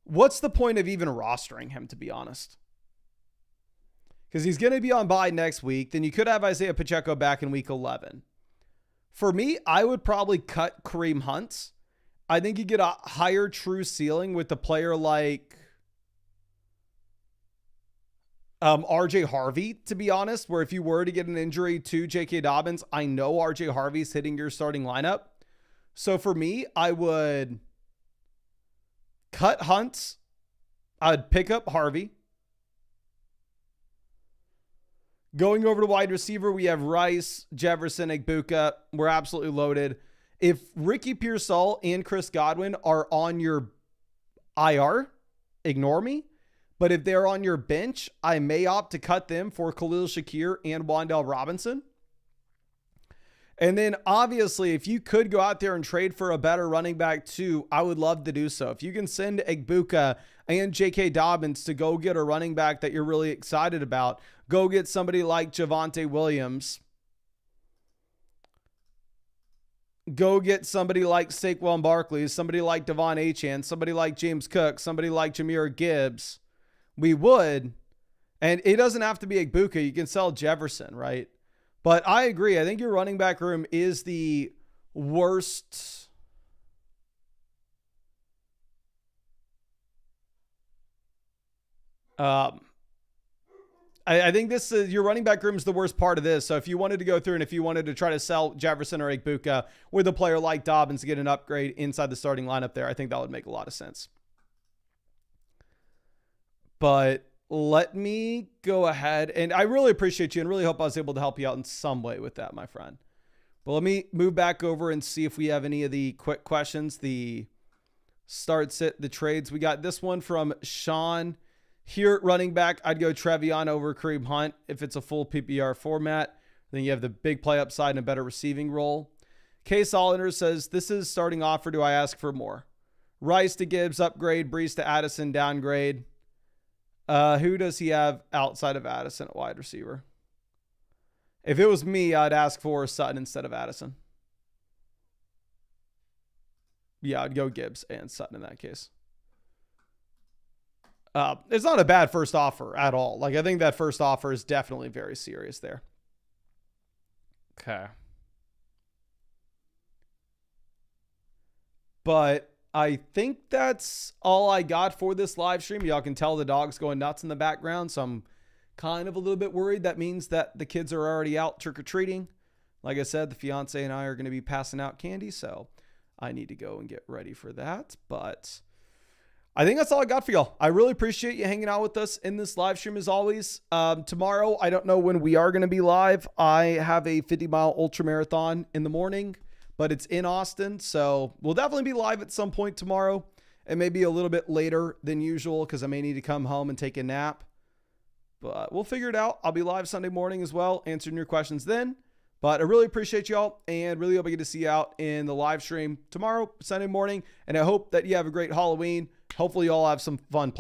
what's the point of even rostering him, to be honest? because he's going to be on bye next week. Then you could have Isaiah Pacheco back in week 11. For me, I would probably cut Kareem Hunt. I think you get a higher true ceiling with a player like RJ Harvey, to be honest, where if you were to get an injury to J.K. Dobbins, I know RJ Harvey's hitting your starting lineup. So for me, I would cut Hunt. I'd pick up Harvey. Going over to wide receiver, we have Rice, Jefferson, Egbuka. We're absolutely loaded. If Ricky Pearsall and Chris Godwin are on your IR, ignore me. But if they're on your bench, I may opt to cut them for Khalil Shakir and Wan'Dale Robinson. And then obviously, if you could go out there and trade for a better running back too, I would love to do so. If you can send Egbuka and J.K. Dobbins to go get a running back that you're really excited about, go get somebody like Javonte Williams. Go get somebody like Saquon Barkley, somebody like Devon Achane, somebody like James Cook, somebody like Jahmyr Gibbs. We would. And it doesn't have to be Egbuka. You can sell Jefferson, right? But I agree. I think your running back room is the worst. I think this is your running back room is the worst part of this. So if you wanted to go through and if you wanted to try to sell Jefferson or Egbuka with a player like Dobbins to get an upgrade inside the starting lineup there, I think that would make a lot of sense. But let me go ahead, and I really appreciate you and really hope I was able to help you out in some way with that, my friend. But let me move back over and see if we have any of the quick questions, the start, sit, the trades. We got this one from Sean. Here at running back, I'd go Trevion over Kareem Hunt if it's a full PPR format. Then you have the big play upside and a better receiving role. Case Hollander says, this is starting offer. Do I ask for more? Rice to Gibbs, upgrade. Brees to Addison, downgrade. Who does he have outside of Addison at wide receiver? If it was me, I'd ask for Sutton instead of Addison. Yeah, I'd go Gibbs and Sutton in that case. It's not a bad first offer at all. Like, I think that first offer is definitely very serious there. Okay. But I think that's all I got for this live stream. Y'all can tell the dog's going nuts in the background, so I'm kind of a little bit worried. That means that the kids are already out trick-or-treating. Like I said, the fiance and I are going to be passing out candy, so I need to go and get ready for that. But I think that's all I got for y'all. I really appreciate you hanging out with us in this live stream as always. Tomorrow, I don't know when we are going to be live. I have a 50-mile ultra marathon in the morning, but it's in Austin. So we'll definitely be live at some point tomorrow and maybe a little bit later than usual because I may need to come home and take a nap. But we'll figure it out. I'll be live Sunday morning as well, answering your questions then. But I really appreciate y'all and really hope I get to see you out in the live stream tomorrow, Sunday morning. And I hope that you have a great Halloween. Hopefully you all have some fun playing.